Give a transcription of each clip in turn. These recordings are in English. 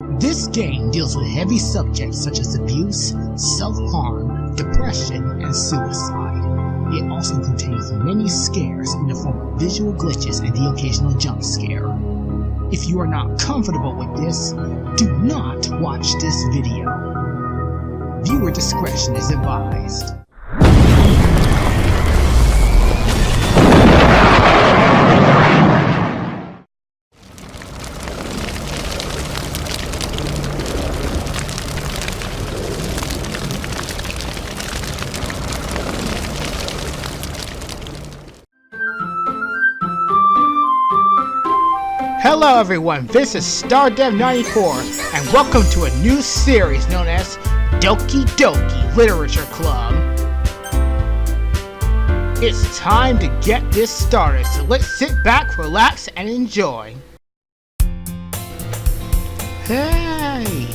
This game deals with heavy subjects such as abuse, self-harm, depression, and suicide. It also contains many scares in the form of visual glitches and the occasional jump scare. If you are not comfortable with this, do not watch this video. Viewer discretion is advised. Hello everyone, this is StarDev94 and welcome to a new series known as Doki Doki Literature Club. It's time to get this started, so let's sit back, relax, and enjoy. Hey!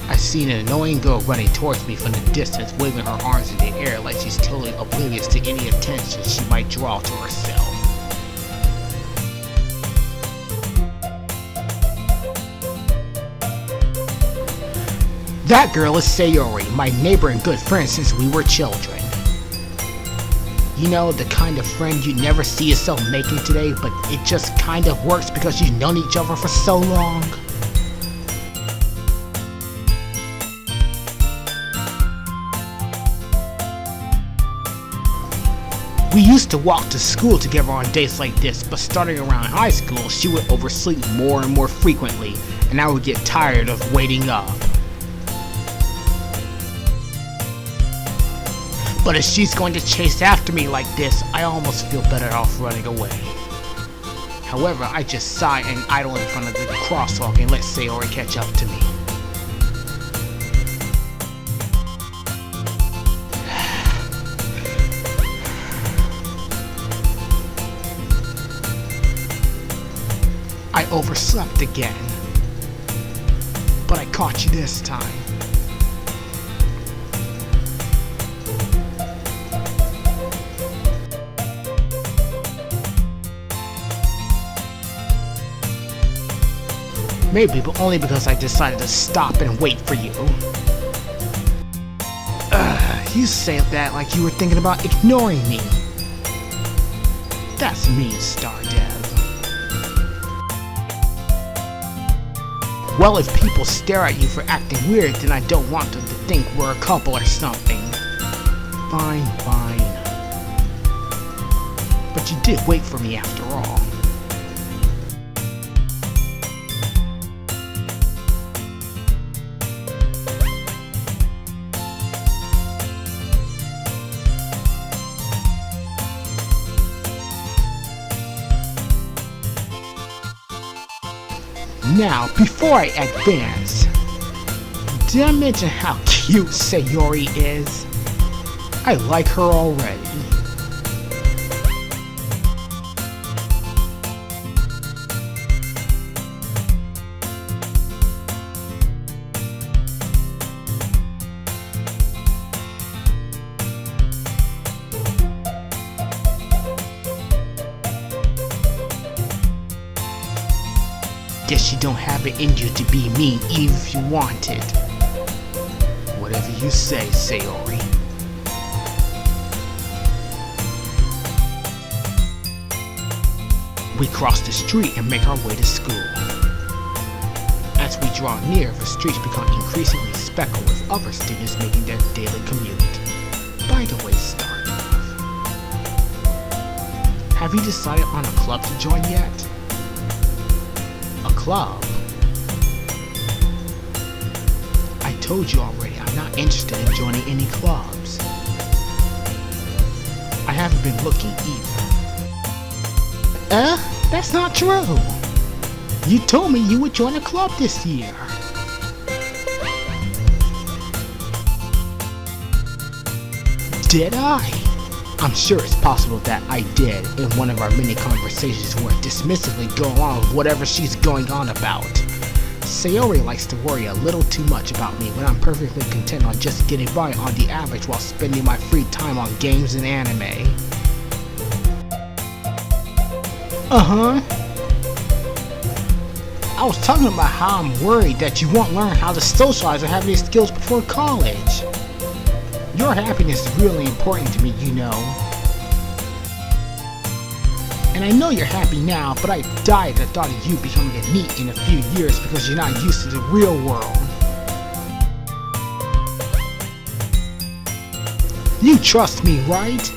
I seen an annoying girl running towards me from the distance, waving her arms in the air like she's totally oblivious to any attention she might draw to herself. That girl is Sayori, my neighbor and good friend since we were children. You know, the kind of friend you never see yourself making today, but it just kind of works because you've known each other for so long. We used to walk to school together on days like this, but starting around high school, she would oversleep more and more frequently, and I would get tired of waiting up. But if she's going to chase after me like this, I almost feel better off running away. However, I just sigh and idle in front of the crosswalk and let Sayori catch up to me. I overslept again, but I caught you this time. Maybe, but only because I decided to stop and wait for you. You say that like you were thinking about ignoring me. That's mean, StarDev. Well, if people stare at you for acting weird, then I don't want them to think we're a couple or something. Fine, fine. But you did wait for me after all. Now, before I advance, did I mention how cute Sayori is? I like her already. Guess you don't have it in you to be mean even if you want it. Whatever you say, Sayori. We cross the street and make our way to school. As we draw near, the streets become increasingly speckled with other students making their daily commute. By the way, StarDev, have you decided on a club to join yet? Club? I told you already, I'm not interested in joining any clubs. I haven't been looking either. That's not true. You told me you would join a club this year. Did I? I'm sure it's possible that I did in one of our many conversations where dismissively go along with whatever she's going on about. Sayori likes to worry a little too much about me when I'm perfectly content on just getting by on the average while spending my free time on games and anime. I was talking about how I'm worried that you won't learn how to socialize or have these skills before college. Your happiness is really important to me, you know. And I know you're happy now, but I die at the thought of you becoming a NEET in a few years because you're not used to the real world. You trust me, right?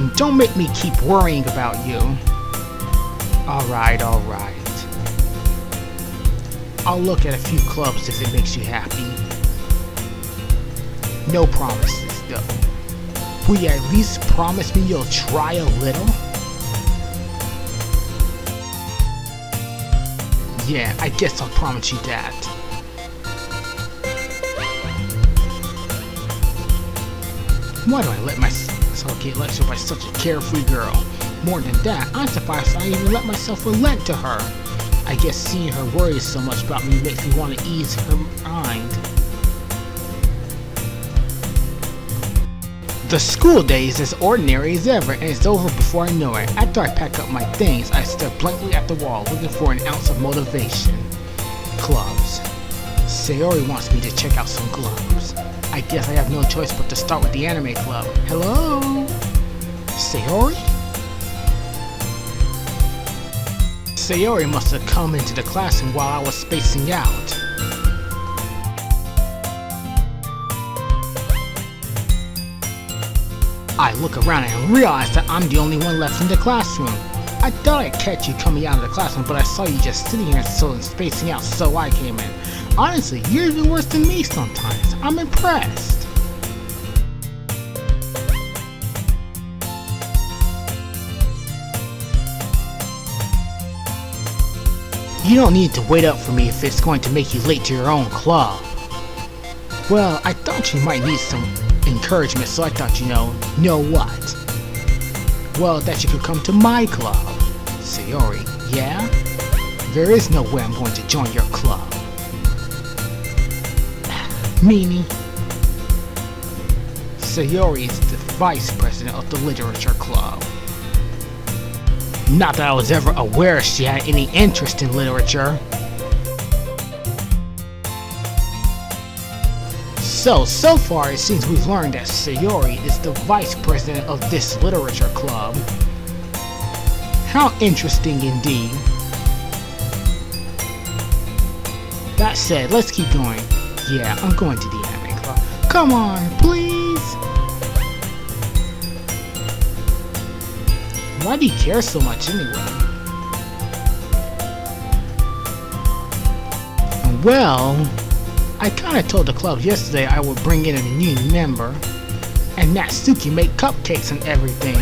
And don't make me keep worrying about you. Alright. I'll look at a few clubs if it makes you happy. No promises, though. Will you at least promise me you'll try a little? Yeah, I guess I'll promise you that. Why do I let myself get lectured by such a carefree girl? More than that, I'm surprised I even let myself relent to her. I guess seeing her worry so much about me makes me want to ease her mind. The school day is as ordinary as ever, and it's over before I know it. After I pack up my things, I stare blankly at the wall, looking for an ounce of motivation. Clubs. Sayori wants me to check out some clubs. I guess I have no choice but to start with the anime club. Hello? Sayori? Sayori must have come into the classroom while I was spacing out. I look around and realize that I'm the only one left in the classroom. I thought I'd catch you coming out of the classroom, but I saw you just sitting here and spacing out, so I came in. Honestly, you're even worse than me sometimes. I'm impressed. You don't need to wait up for me if it's going to make you late to your own club. Well, I thought you might need some encouragement, so I thought, know what? Well, that you could come to my club. Sayori, yeah? There is no way I'm going to join your club. Meanie. Sayori is the vice president of the literature club. Not that I was ever aware she had any interest in literature. So far it seems we've learned that Sayori is the vice president of this literature club. How interesting indeed. That said, let's keep going. Yeah, I'm going to the anime club. Come on, please! Why do you care so much anyway? Well, I kinda told the club yesterday I would bring in a new member, and Natsuki make cupcakes and everything.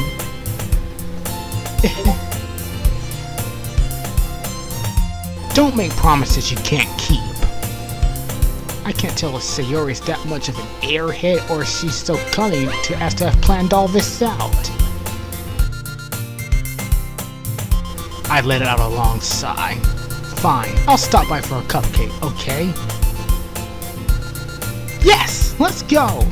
Don't make promises you can't keep. I can't tell if Sayori's that much of an airhead or if she's so cunning to have planned all this out. I let out a long sigh. Fine, I'll stop by for a cupcake, okay? Yes! Let's go!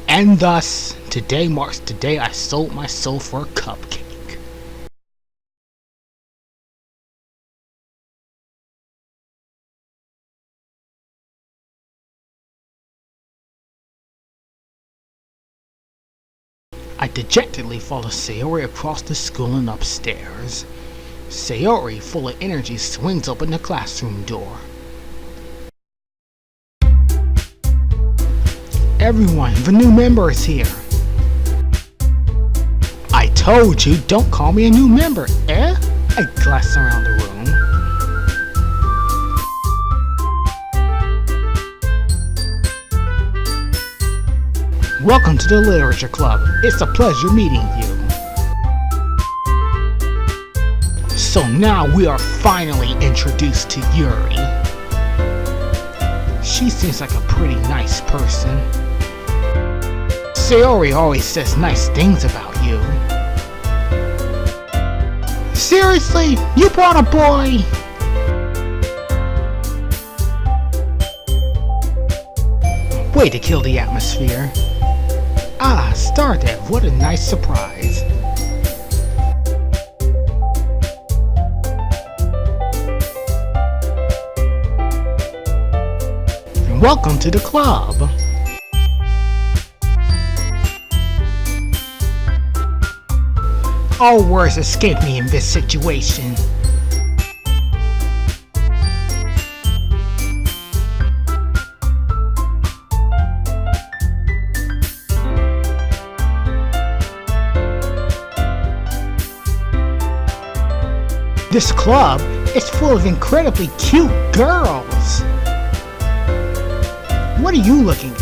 And thus, today marks the day I sold my soul for a cupcake. I dejectedly follow Sayori across the school and upstairs. Sayori, full of energy, swings open the classroom door. Everyone, the new member is here. I told you, don't call me a new member, eh? I glance around the room. Welcome to the Literature Club. It's a pleasure meeting you. So now we are finally introduced to Yuri. She seems like a pretty nice person. Sayori always says nice things about you. Seriously? You brought a boy? Way to kill the atmosphere. Ah, StarDev, what a nice surprise. And welcome to the club. All words escape me in this situation. This club is full of incredibly cute girls. What are you looking at?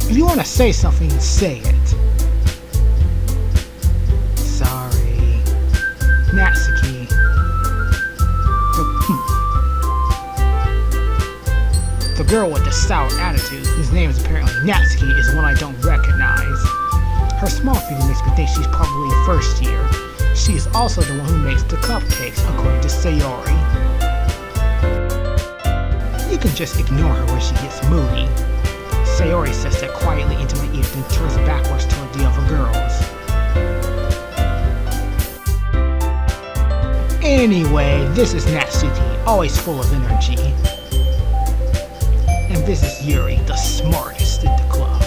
If you want to say something, say it. Sorry. Natsuki. The girl with the sour attitude, whose name is apparently Natsuki, is one I don't recognize. Her small figure makes me think she's probably a first year. She is also the one who makes the cupcakes, according to Sayori. You can just ignore her when she gets moody. Sayori says that quietly into my ear, then turns backwards toward the other girls. Anyway, this is Natsuki, always full of energy. And this is Yuri, the smartest in the club.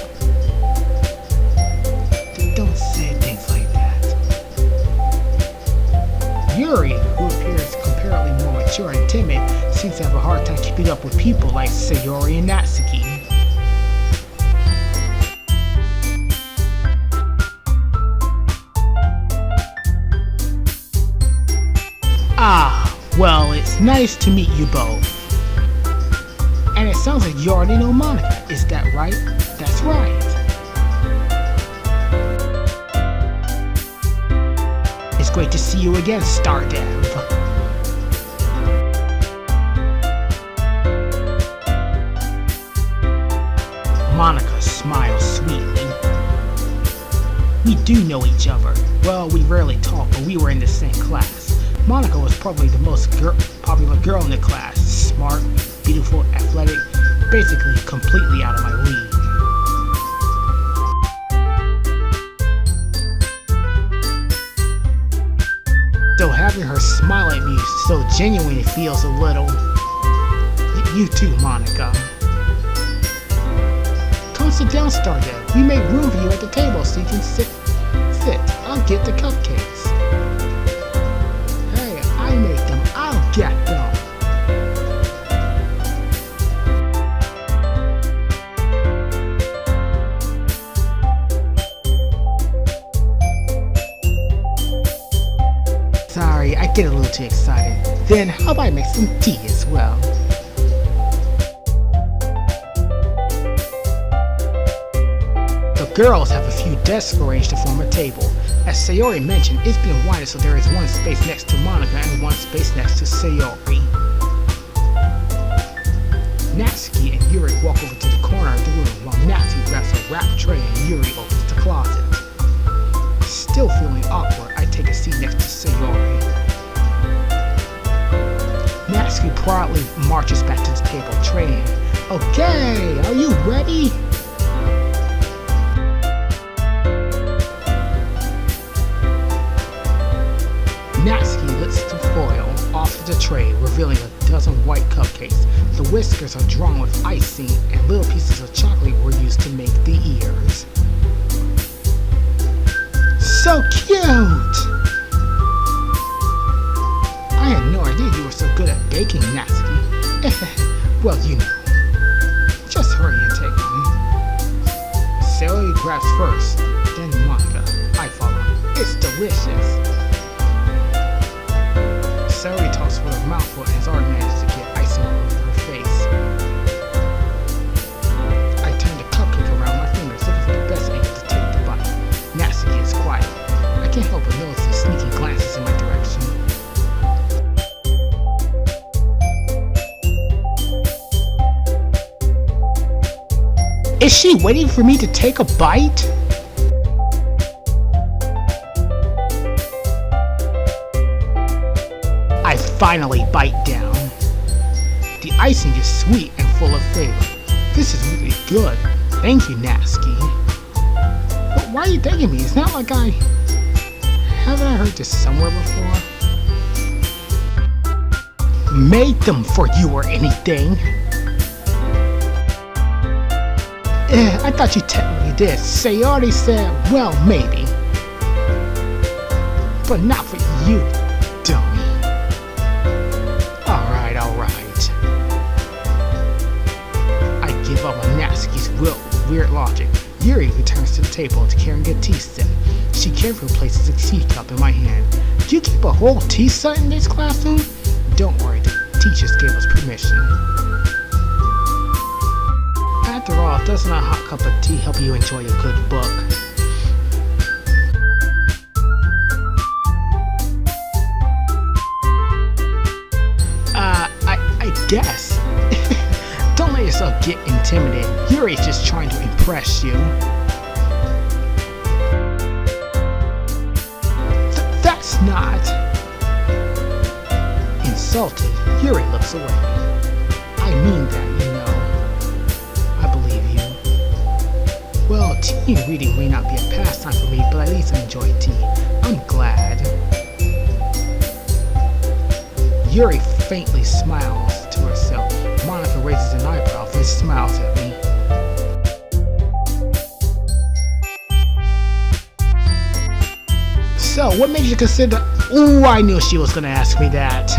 Don't say things like that. Yuri, who appears comparatively more mature and timid, seems to have a hard time keeping up with people like Sayori and Natsuki. Ah, well, it's nice to meet you both. And it sounds like you already know Monica, is that right? That's right. It's great to see you again, StarDev. Monica smiles sweetly. We do know each other. Well, we rarely talk, but we were in the same class. Monica was probably the most popular girl in the class. Smart, beautiful, athletic, basically completely out of my league. So having her smile at me so genuine, it feels a little... You too, Monica. Come sit down, StarDev. We made room for you at the table so you can sit. I'll get the cupcakes. Hey, I made them. I'll get them. Sorry, I get a little too excited. Then how about I make some tea as well? The girls have a few desks arranged to form a table. As Sayori mentioned, it's been wider so there is one space next to Monica and one space next to Sayori. Natsuki and Yuri walk over to the corner of the room while Natsuki grabs a wrapped tray and Yuri opens the closet. Still feeling awkward, I take a seat next to Sayori. Natsuki proudly marches back to the table, tray in hand. Okay, are you ready? Natsuki lifts the foil off the tray, revealing a dozen white cupcakes. The whiskers are drawn with icing, and little pieces of chocolate were used to make the ears. So cute! I had no idea you were so good at baking, Natsuki. Well, you know. Just hurry and take one. Sayori grabs first, then Monica. I follow. It's delicious. Sayori talks with her mouth full and has already managed to get icing all over her face. I turn the cupcake around my fingers, looking for the best angle to take the bite. Natsuki is quiet. I can't help but notice the sneaky glances in my direction. Is she waiting for me to take a bite? I finally bite down. The icing is sweet and full of flavor. This is really good. Thank you, Natsuki. But why are you thanking me? It's not like haven't I heard this somewhere before? Made them for you or anything? I thought you technically did. Sayori said, well, maybe. But not for you, dummy. Alright. I give up on Natsuki's weird logic. Yuri returns to the table to carrying a tea set. She carefully places a teacup in my hand. Do you keep a whole tea set in this classroom? Don't worry, the teachers gave us permission. After all, doesn't a hot cup of tea help you enjoy a good book? I guess. Don't let yourself get intimidated. Yuri's just trying to impress you. That's not... Insulted, Yuri looks away. I mean that, you know. I believe you. Well, tea and reading may not be a pastime for me, but at least I enjoy tea. I'm glad. Yuri faintly smiles to herself. Monica raises an eyebrow and smiles at me. So, what made you consider... Ooh, I knew she was gonna ask me that.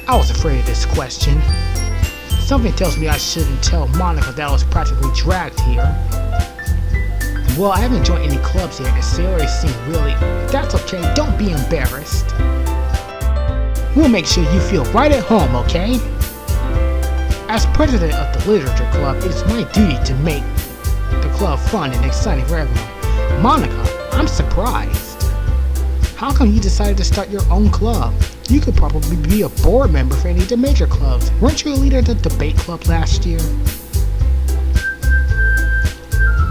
I was afraid of this question. Something tells me I shouldn't tell Monica that I was practically dragged here. Well, I haven't joined any clubs yet, and Sayori seemed really... That's okay, don't be embarrassed. We'll make sure you feel right at home, okay? As president of the Literature Club, it's my duty to make the club fun and exciting for everyone. Monica, I'm surprised. How come you decided to start your own club? You could probably be a board member for any of the major clubs. Weren't you a leader of the debate club last year?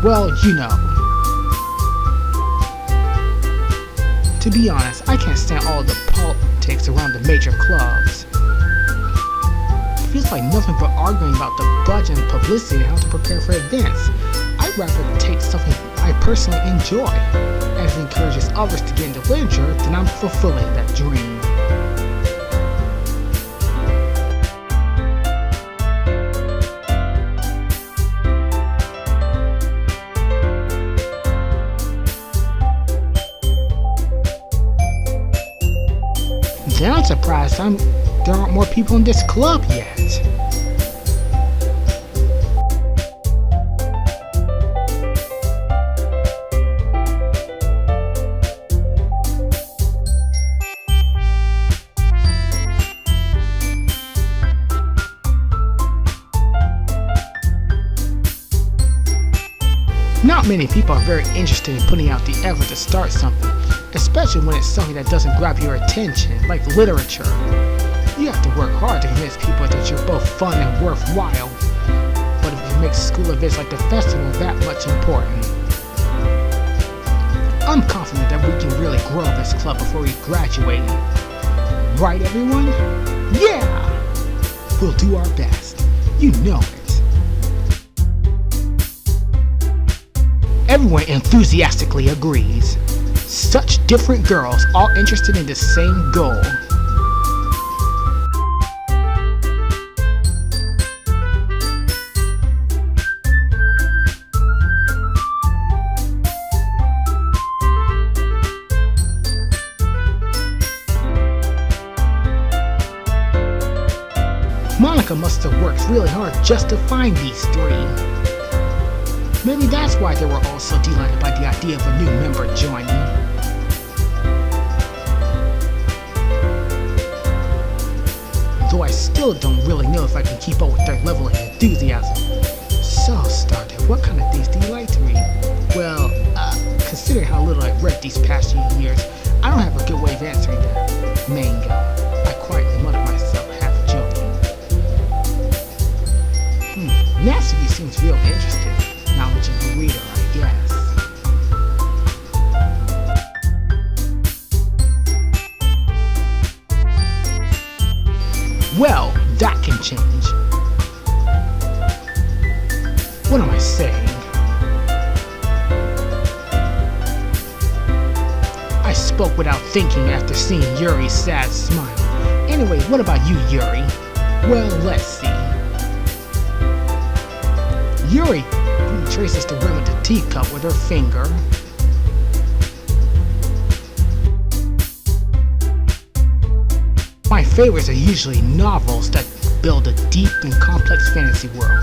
Well, you know. To be honest, I can't stand all the politics around the major clubs. It feels like nothing but arguing about the budget and publicity and how to prepare for events. I'd rather take something I personally enjoy. As it encourages others to get into literature, then I'm fulfilling that dream. Then I'm surprised there aren't more people in this club yet. Not many people are very interested in putting out the effort to start something, especially when it's something that doesn't grab your attention, like literature. You have to work hard to convince people that you're both fun and worthwhile, but if you make school events like the festival that much important. I'm confident that we can really grow this club before we graduate. Right, everyone? Yeah! We'll do our best. You know it. Everyone enthusiastically agrees. Such different girls, all interested in the same goal. Monica must have worked really hard just to find these three. Maybe that's why they were all so delighted by the idea of a new member joining. Though I still don't really know if I can keep up with their level of enthusiasm. So, StarDev, what kind of things do you like to read? Well, considering how little I've read these past few years, I don't have a good way of answering that. Manga. I quietly mutter myself, half joking. Natsuki seems real interested. Not much of a reader, I guess. well, that can change. What am I saying? I spoke without thinking after seeing Yuri's sad smile. Anyway, what about you, Yuri? Well, let's see. Yuri traces the rim of the teacup with her finger. My favorites are usually novels that build a deep and complex fantasy world.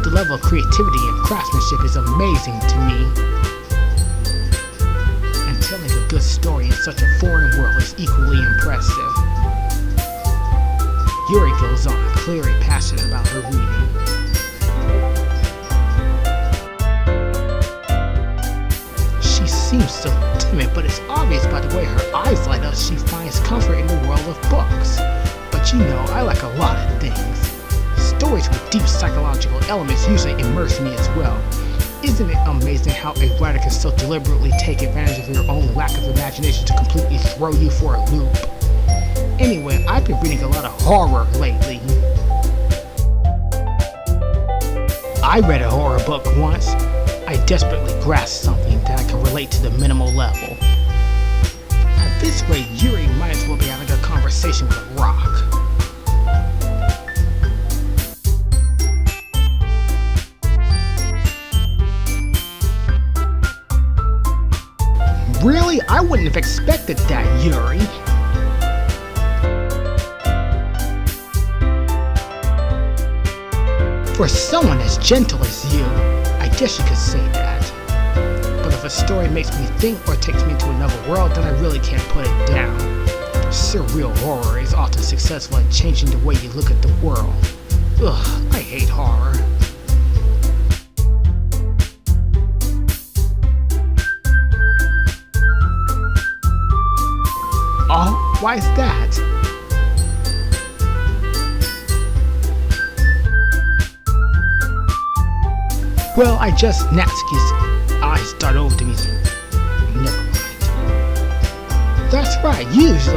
The level of creativity and craftsmanship is amazing to me. And telling a good story in such a foreign world is equally impressive. Yuri goes on, clearly passionate about her reading. She seems so timid, but it's obvious by the way her eyes light up she finds comfort in the world of books. But you know, I like a lot of things. Stories with deep psychological elements usually immerse me as well. Isn't it amazing how a writer can so deliberately take advantage of your own lack of imagination to completely throw you for a loop? Anyway, I've been reading a lot of horror lately. I read a horror book once. I desperately grasped something that I could relate to the minimal level. At this rate, Yuri might as well be having a conversation with a rock. Really? I wouldn't have expected that, Yuri. For someone as gentle as you, I guess you could say that. But if a story makes me think or takes me to another world, then I really can't put it down. Surreal horror is often successful at changing the way you look at the world. Ugh, I hate horror. Oh, why is that? Well, Natsuki's eyes start over to me. Never mind. That's right, you usually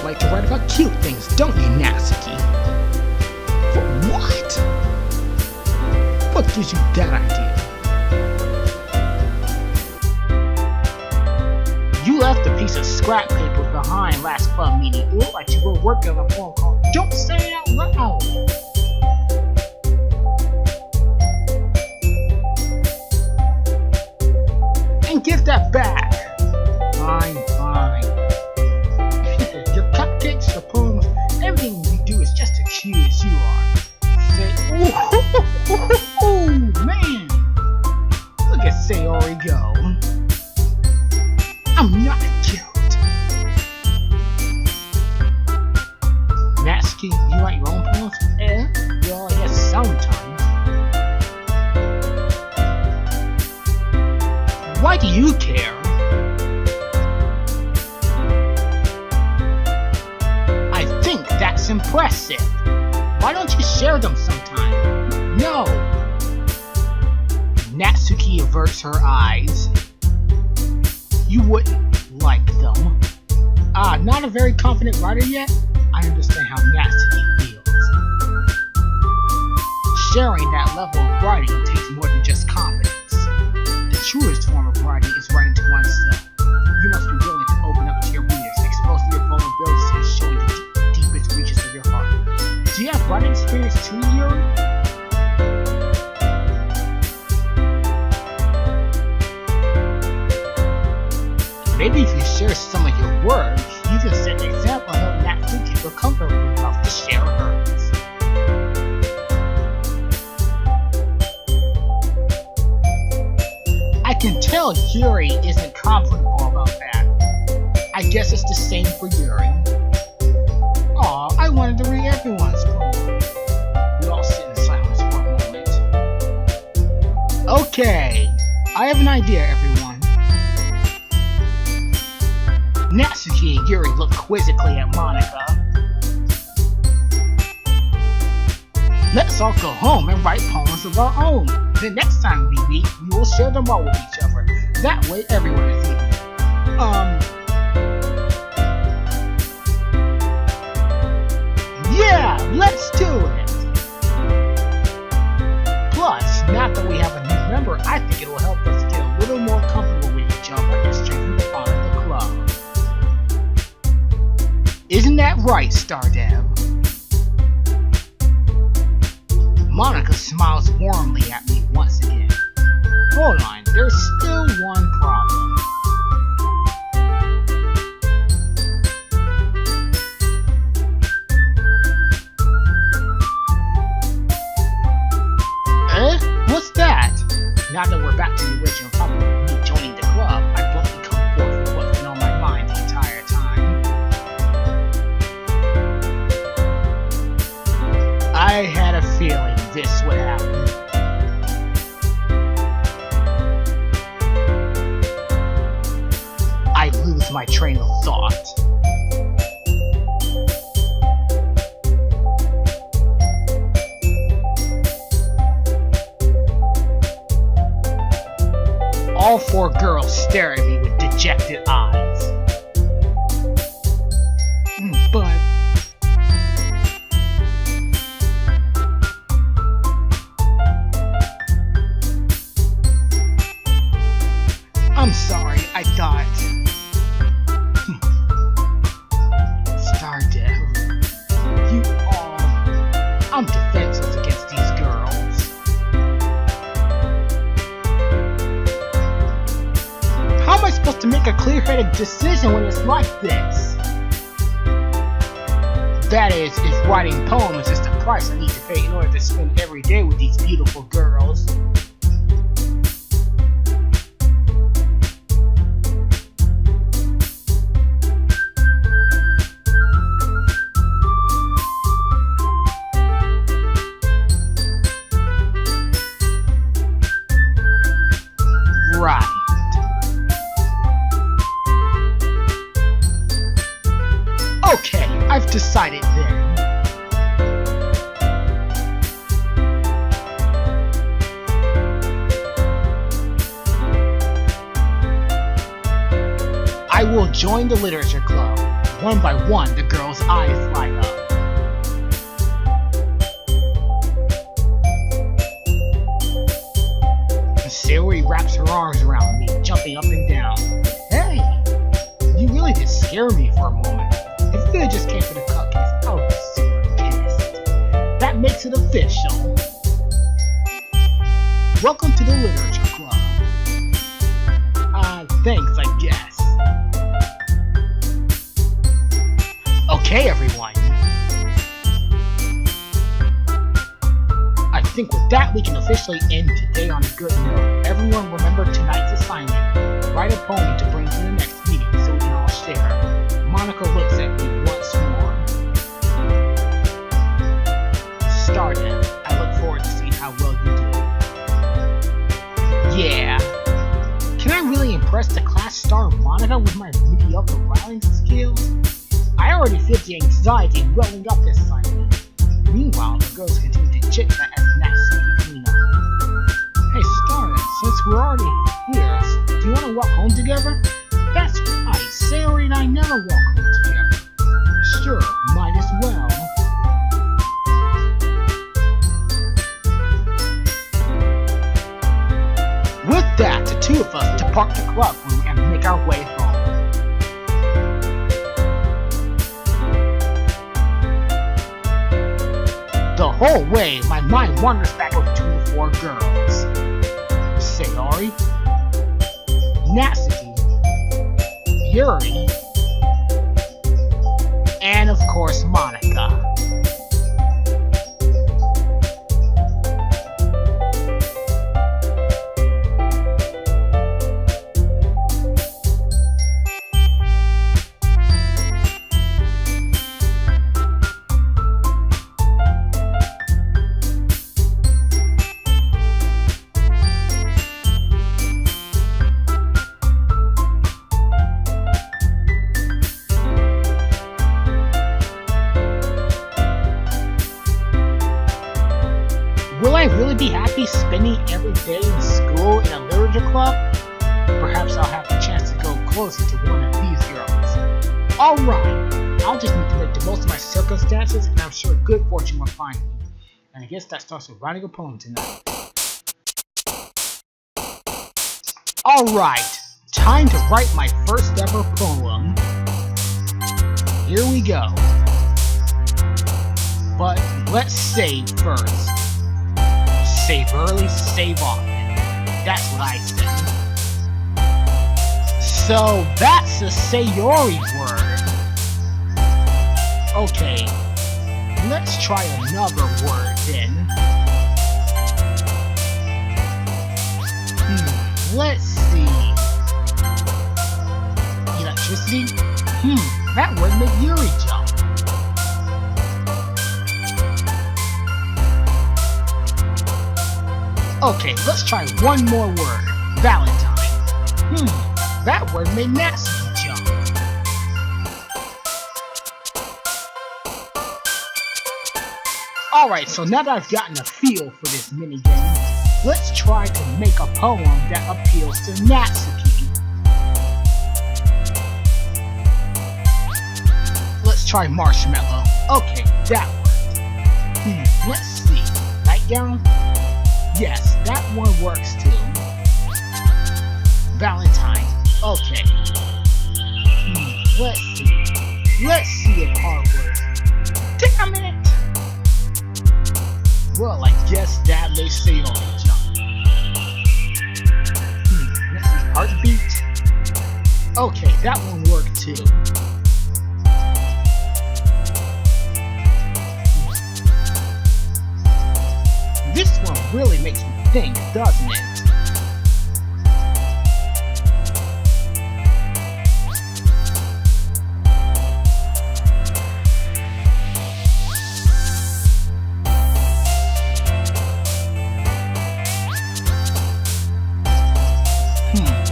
like to write about cute things, don't you, Natsuki? What? What gives you that idea? You left a piece of scrap paper behind last club meeting. It looked like you were working on a phone call. Don't say it out loud! And give that back! Fine. Your cupcakes, your poems, everything you do is just as cute as you are. Say, ooh, man! Look at Sayori go. I'm not cute. Natsuki, you write your own poems? Well, I guess sometimes. Why do you care? I think that's impressive. Why don't you share them sometime? No. Natsuki averts her eyes. You wouldn't like them. Not a very confident writer yet? I understand how Natsuki feels. Sharing that level of writing takes more than just confidence. The truest form of writing is writing to oneself. You must be willing to open up to your readers, expose your vulnerabilities, and show the deepest reaches of your heart. Do you have writing experience too, Yuri? Maybe if you share some of your work, you can set an example of how Natsuki feel comfortable enough to share hers. I can tell Yuri isn't comfortable about that. I guess it's the same for Yuri. Aw, I wanted to read everyone's poem. We all sit in silence for a moment. Okay, I have an idea, everyone. Natsuki and Yuri look quizzically at Monika. Let's all go home and write poems of our own. The next time we meet, we will share them all with each other. That way everyone is equal. Yeah! Let's do it! Plus, now that we have a new member, I think it will help us get a little more comfortable with each other and strengthen the bond of the club. Isn't that right, StarDev? Monica smiles warmly at me once again. Hold on, there's still one problem. What's that? Now that we're back to the original topic of me joining the club, I bluntly come forth with what's been on my mind the entire time. I had a feeling this would happen. I lose my train of thought. All four girls stare at me with dejected eyes. But... I'm sorry, I thought... StarDev, you all... I'm defenseless against these girls. How am I supposed to make a clear-headed decision when it's like this? That is, if writing poems is the price I need to pay in order to spend every day with these beautiful girls. Right. Okay, I've decided then. I will join the literature club. One by one, the girls' eyes light up. Sayori wraps her arms around me, jumping up and down. Hey, you really did scare me for a moment. If Phil just came for the cupcakes, I would be super pissed. That makes it official. Welcome to the literature club. Thanks, I guess. Okay, everyone. I think with that, we can officially end today on a good note. Everyone remember tonight's assignment. Write a poem to bring to the next meeting so we can all share. Monica looks at me once more. StarDev, I look forward to seeing how well you do. Yeah. Can I really impress the class star Monica with my mediocre writing skills? I already feel the anxiety welling up this assignment. Meanwhile, the girls continue to chit-chat as Natsuki and Mina. Hey StarDev, since we're already here, do you want to walk home together? That's right, Sayori and I never walk home together. Sure, might as well. With that, the two of us depart the club room and make our way home. The whole way, my mind wanders back over to the four girls. Sayori, Natsuki, Yuri, and of course Monica. Will I really be happy spending every day in school in a literature club? Perhaps I'll have the chance to go closer to one of these girls. Alright, I'll I'll just need to make the most of my circumstances, and I'm sure good fortune will find me. And I guess that starts with writing a poem tonight. Alright, time to write my first ever poem. Here we go. But let's save first. Save early, save often. That's what I say. So that's a Sayori word. Okay, let's try another word then. Let's see. Electricity? That would make Yuri jump. Okay, let's try one more word. Valentine. That word made Natsuki jump. Alright, so now that I've gotten a feel for this minigame, let's try to make a poem that appeals to Natsuki. Let's try marshmallow. Okay, that worked. Let's see. Nightgown? Yes, that one works too. Valentine. Okay. Let's see. Let's see if hard works. Damn it! Well, I guess that may say on the jump. Let's see. Heartbeat. Okay, that one worked too. This one really makes me think, doesn't it?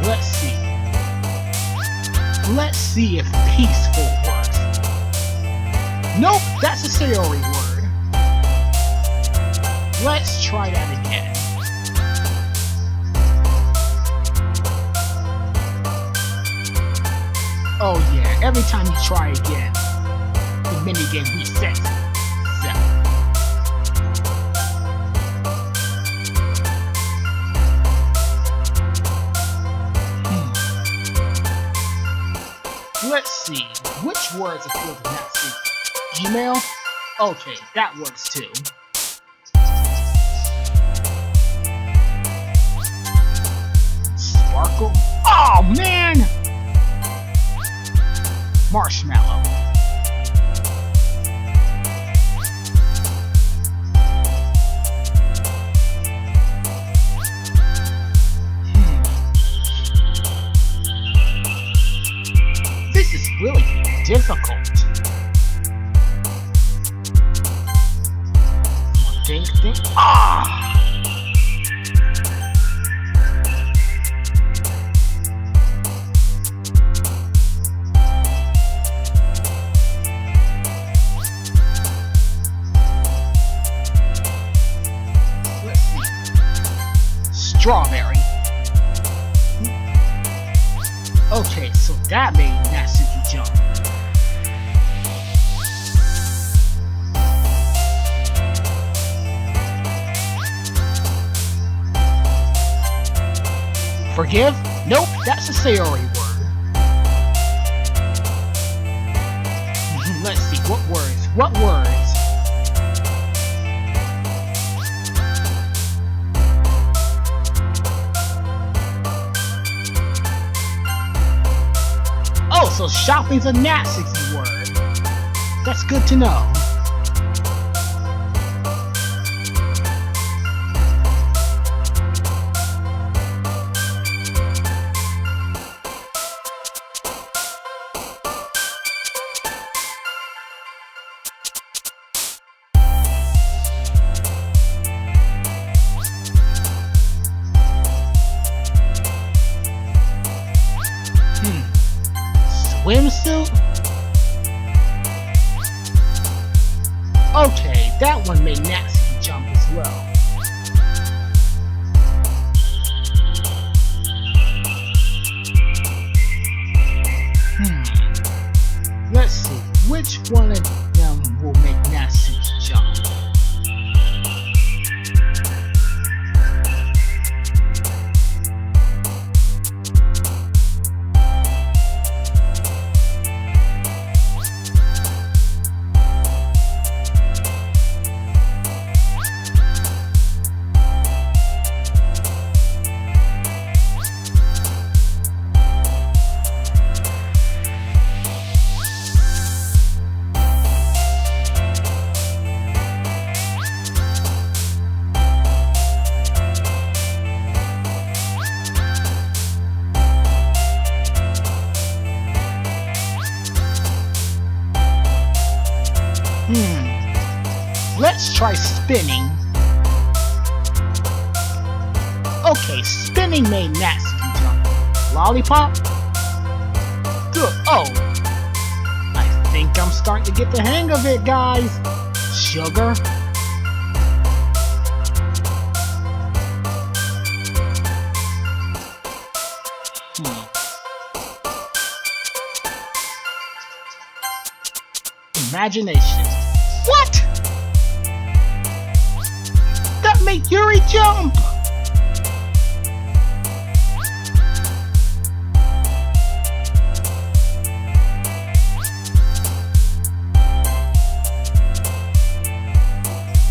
Let's see. Let's see if peaceful works. Nope, that's a Sayori word. Let's try that again. Oh yeah, every time you try again, the minigame resets itself. Let's see, which words appeal to Natsuki? Email? Okay, that works too. Sparkle? Oh man! Marshmallow. This is really difficult. Think. Ah! Let's see. Strawberry. Okay, so that made Natsuki jump. Forgive? Nope, that's a Sayori word. Let's see, what words? What words? Oh, so shopping's a Natsuki word. That's good to know. Swimsuit? Okay, that one made Natsuki jump as well. Let's see, which which one of them will make Natsuki jump? Let's try spinning. Okay, spinning made Natsuki jump. Lollipop? Good. Oh, I think I'm starting to get the hang of it, guys. Sugar? Imagination. What? That made Yuri jump!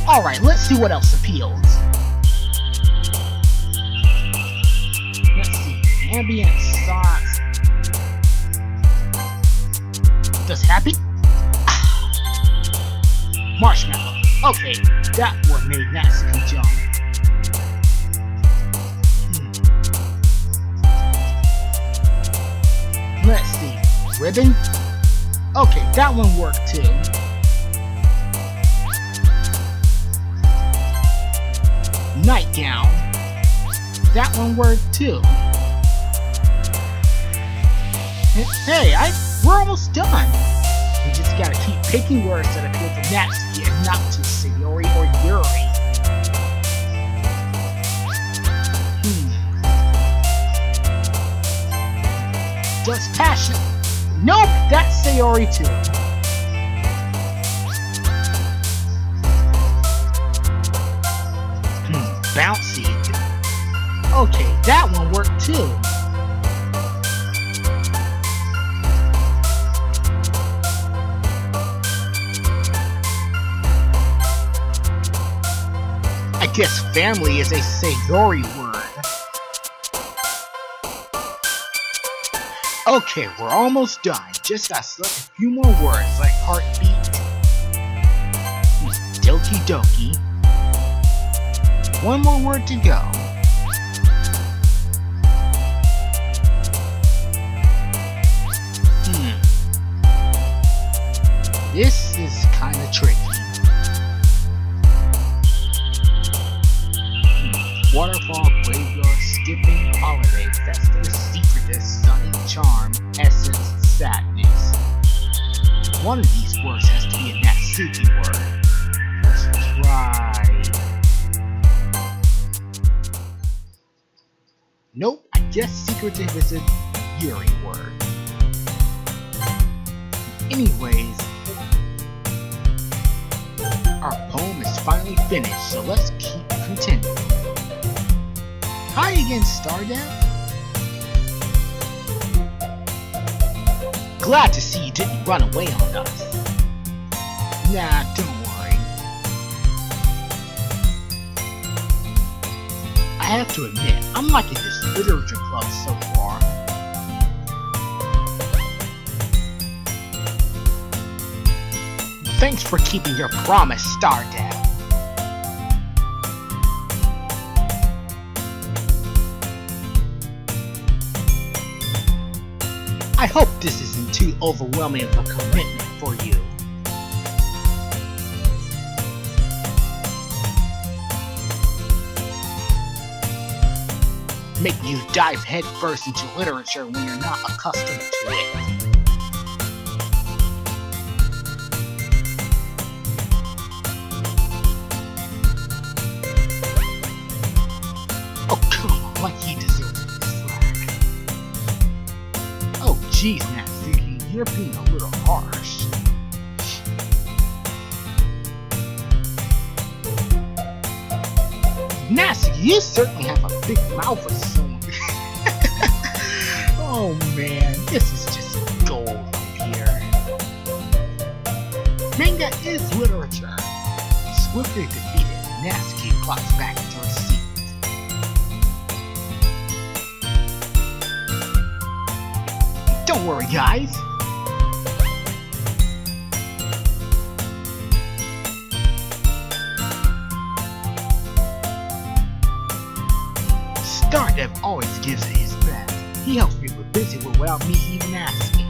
Alright, let's see what else appeals. Let's see. Ambient sauce. Does happy? Marshmallow. Okay, that one made Natsuki jump. Let's see. Ribbon? Okay, that one worked too. Nightgown. That one worked too. Hey, we're almost done. We just gotta keep picking words that appeal to Natsuki and not to Sayori or Yuri. Does passion? Nope, that's Sayori too. Bouncy. Okay, that one worked too. I guess family is a Sayori word. Okay, we're almost done. Just gotta select a few more words like heartbeat, Doki Doki. One more word to go. This is kinda tricky. Waterfall, graveyard, skipping, holiday, festive, secretive, sunny, charm, essence, sadness. One of these words has to be a Natsuki word. Let's try. Nope, I guess secretive is a Yuri word. Anyways, our poem is finally finished, so let's keep continuing. Hi again, StarDev. Glad to see you didn't run away on us. Nah, don't worry. I have to admit, I'm liking this literature club so far. Thanks for keeping your promise, StarDev. I hope this isn't too overwhelming of a commitment for you. Make you dive headfirst into literature when you're not accustomed to it. Oh, come on, like he deserves this slack. Oh, jeez, Natsuki, you're being a little harsh. Natsuki, you certainly have a big mouth for someone. Oh man, this is just gold right here. Manga is literature. Swiftly defeated, Natsuki plops back into her seat. Don't worry, guys. StarDev always gives it his best. He helps people busy without me even asking.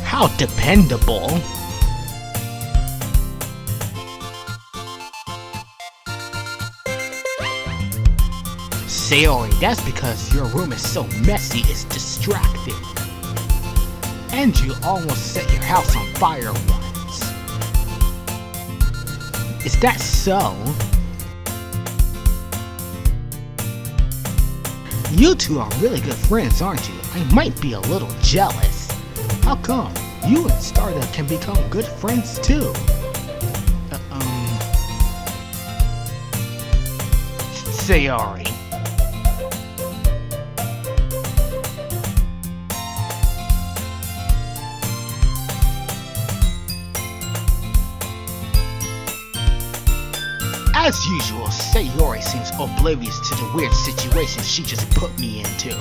How dependable. Sayori, that's because your room is so messy it's distracting. And you almost set your house on fire once. Is that so? You two are really good friends, aren't you? I might be a little jealous. How come? You and StarDev can become good friends too. Sayori. As usual, Sayori seems oblivious to the weird situations she just put me into.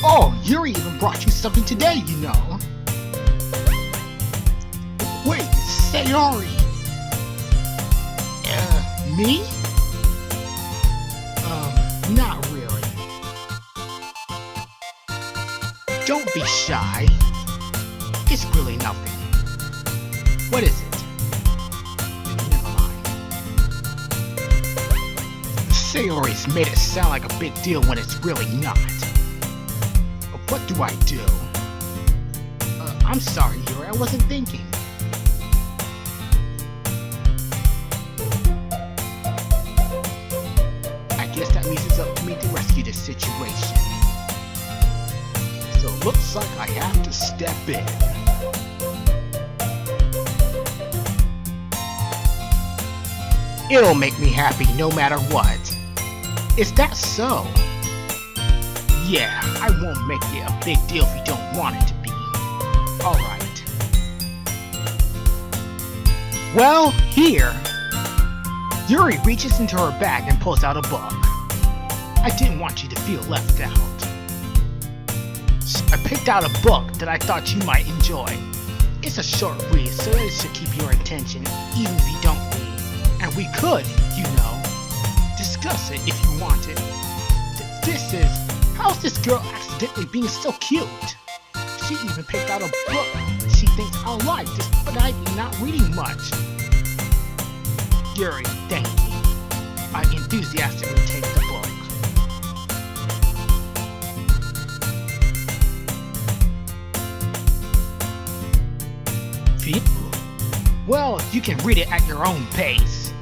Oh, Yuri even brought you something today, you know. Wait, Sayori. Me? Not really. Don't be shy. It's really nothing. What is it? Never mind. Sayori's made it sound like a big deal when it's really not. What do I do? I'm sorry, Yuri, I wasn't thinking. I guess that means it's up to me to rescue this situation. So it looks like I have to step in. It'll make me happy no matter what. Is that so? Yeah, I won't make it a big deal if you don't want it to be. Alright. Well, here. Yuri reaches into her bag and pulls out a book. I didn't want you to feel left out. I picked out a book that I thought you might enjoy. It's a short read, so it should keep your attention, even if you don't read. And we could, you know, discuss it if you wanted. This is... How's this girl accidentally being so cute? She even picked out a book she thinks I'll like, despite I'm not reading much. Yuri, thank you. I enthusiastically take the book. Phew. Well, you can read it at your own pace.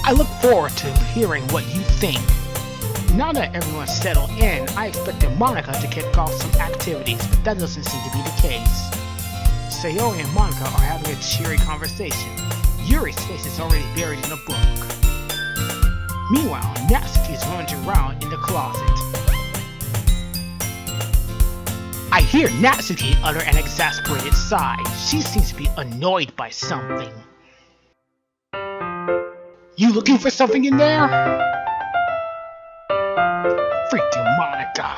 I look forward to hearing what you think. Now that everyone's settled in, I expected Monica to kick off some activities, but that doesn't seem to be the case. Sayori and Monica are having a cheery conversation. Yuri's face is already buried in a book. Meanwhile, Natsuki is rummaging around in the closet. I hear Natsuki utter an exasperated sigh. She seems to be annoyed by something. You looking for something in there? Freaking Monica.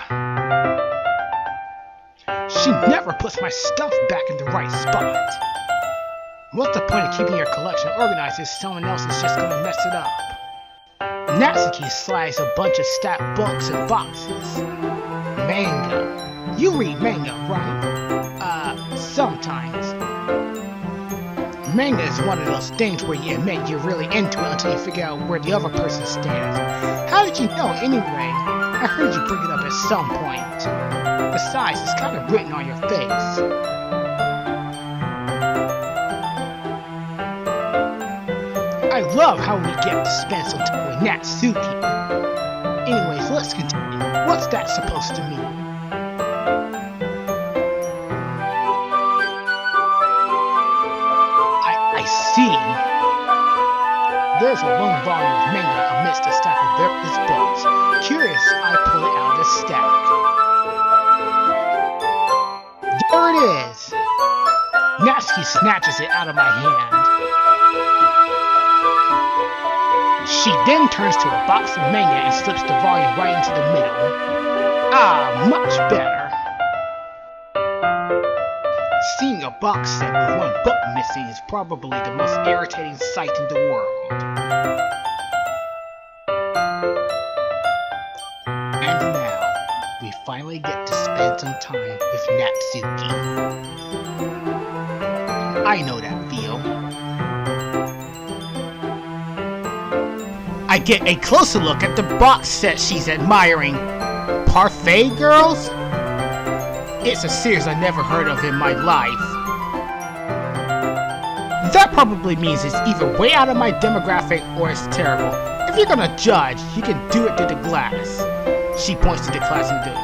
She never puts my stuff back in the right spot. What's the point of keeping your collection organized if someone else is just gonna mess it up? Natsuki slides a bunch of stacked books and boxes. Manga. You read manga, right? Sometimes. Manga is one of those things where you admit you're really into it until you figure out where the other person stands. How did you know anyway? I heard you bring it up at some point. Besides, it's kind of written on your face. I love how we get to spend some time with Natsuki. Anyways, let's continue. What's that supposed to mean? I see. There's a long volume of manga amidst a stack of various books. Curious, I pull it out of the stack. There it is! Natsuki snatches it out of my hand. She then turns to a box of manga and slips the volume right into the middle. Ah, much better. Seeing a box set with one book missing is probably the most irritating sight in the world. And now, we finally get to spend some time with Natsuki. I know that feel. I get a closer look at the box set she's admiring. Parfait Girls? It's a series I never heard of in my life. That probably means it's either way out of my demographic or it's terrible. If you're gonna judge, you can do it through the glass. She points to the glass and goes,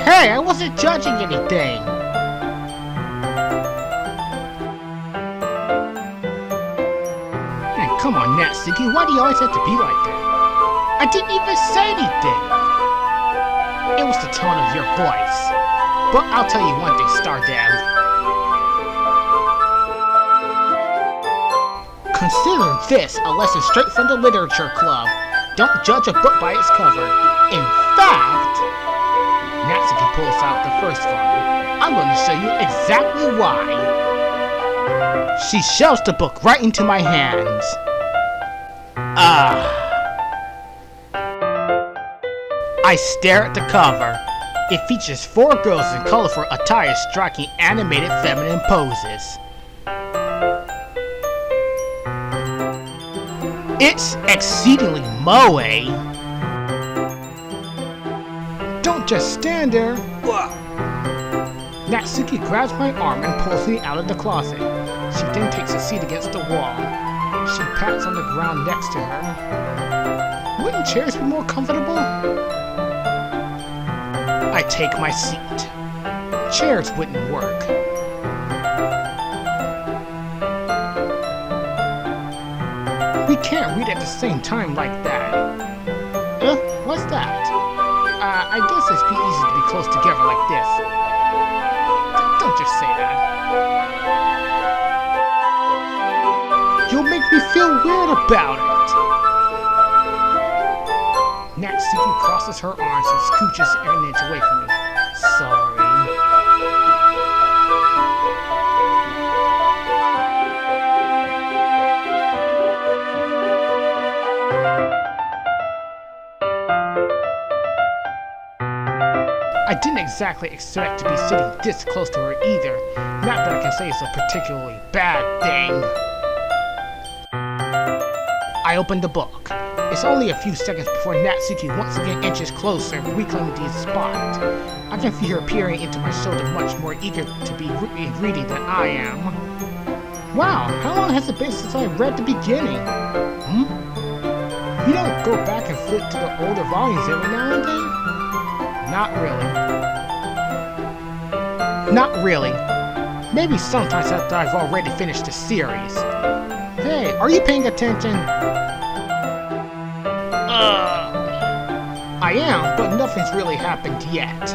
"Hey, I wasn't judging anything." Hey, come on, Natsuki, why do you always have to be like that? I didn't even say anything. It was the tone of your voice. But I'll tell you one thing, StarDev. Consider this a lesson straight from the literature club. Don't judge a book by its cover. In fact, Natsuki pulls out the first volume. I'm going to show you exactly why. She shoves the book right into my hands. I stare at the cover. It features 4 girls in colorful attire striking animated feminine poses. It's exceedingly moe. Don't just stand there. Natsuki grabs my arm and pulls me out of the closet. She then takes a seat against the wall. She pats on the ground next to her. Wouldn't chairs be more comfortable? I take my seat. Chairs wouldn't work. We can't read at the same time like that. What's that? I guess it'd be easy to be close together like this. Don't just say that. You'll make me feel weird about it. Natsuki crosses her arms and scooches an inch away from me. Sorry. I didn't exactly expect to be sitting this close to her either. Not that I can say it's a particularly bad thing. I opened the book. It's only a few seconds before Natsuki once again inches closer, reclaiming the spot. I can feel her peering into my shoulder, much more eager to be reading than I am. Wow, how long has it been since I read the beginning? You don't go back and flip to the older volumes every now and then? Not really. Maybe sometimes after I've already finished the series. Hey, are you paying attention? I am, but nothing's really happened yet.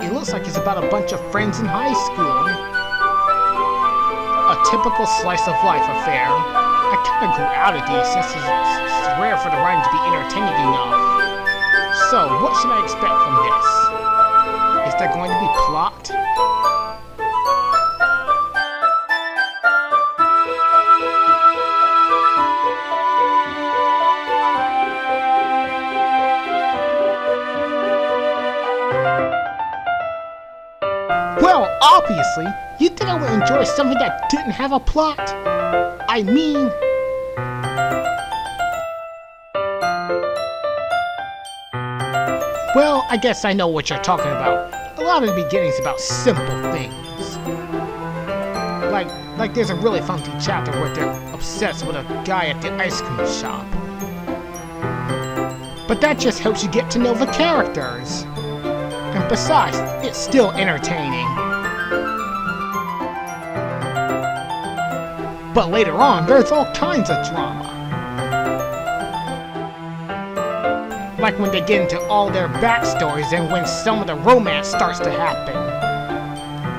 It looks like it's about a bunch of friends in high school. A typical slice of life affair. I kinda grew out of these since it's rare for the writing to be entertaining enough. So, what should I expect from this? Is there going to be plot? Well, obviously, you'd think I would enjoy something that didn't have a plot. I mean... Well, I guess I know what you're talking about. a lot of the beginning's about simple things. Like there's a really funky chapter where they're obsessed with a guy at the ice cream shop. But that just helps you get to know the characters. And besides, it's still entertaining. But later on, there's all kinds of drama. Like when they get into all their backstories and when some of the romance starts to happen.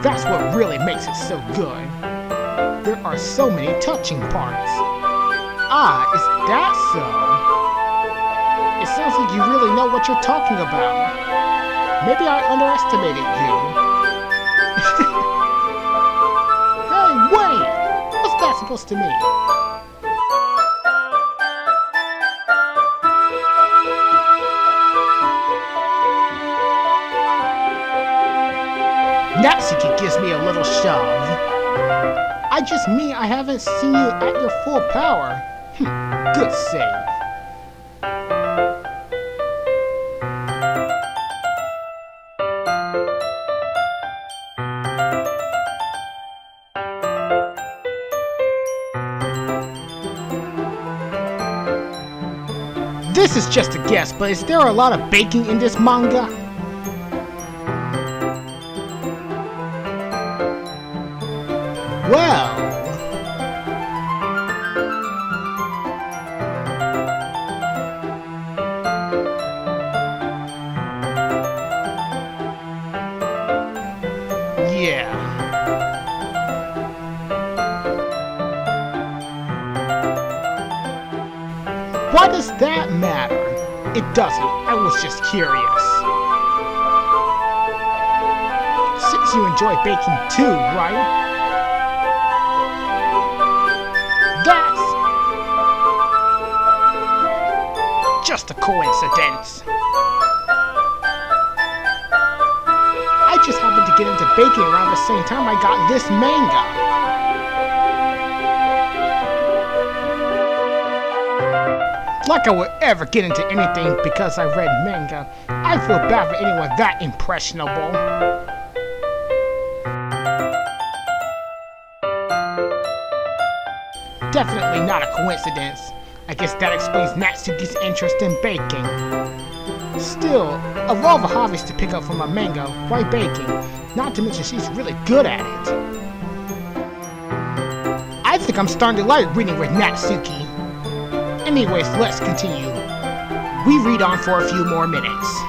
That's what really makes it so good. There are so many touching parts. Ah, is that so? It sounds like you really know what you're talking about. Maybe I underestimated you. Hey, wait! What's that supposed to mean? Natsuki gives me a little shove. I just mean I haven't seen you at your full power. Good save. This is just a guess, but is there a lot of baking in this manga? Well... yeah. Why does that matter? It doesn't. I was just curious. Since you enjoy baking too, right? That's just a coincidence. I just happened to get into baking around the same time I got this manga. Like I would ever get into anything because I read manga. I feel bad for anyone that impressionable. Definitely not a coincidence. I guess that explains Natsuki's interest in baking. Still, of all the hobbies to pick up from a manga, why baking? Not to mention she's really good at it. I think I'm starting to like reading with Natsuki. Anyways, let's continue. We read on for a few more minutes.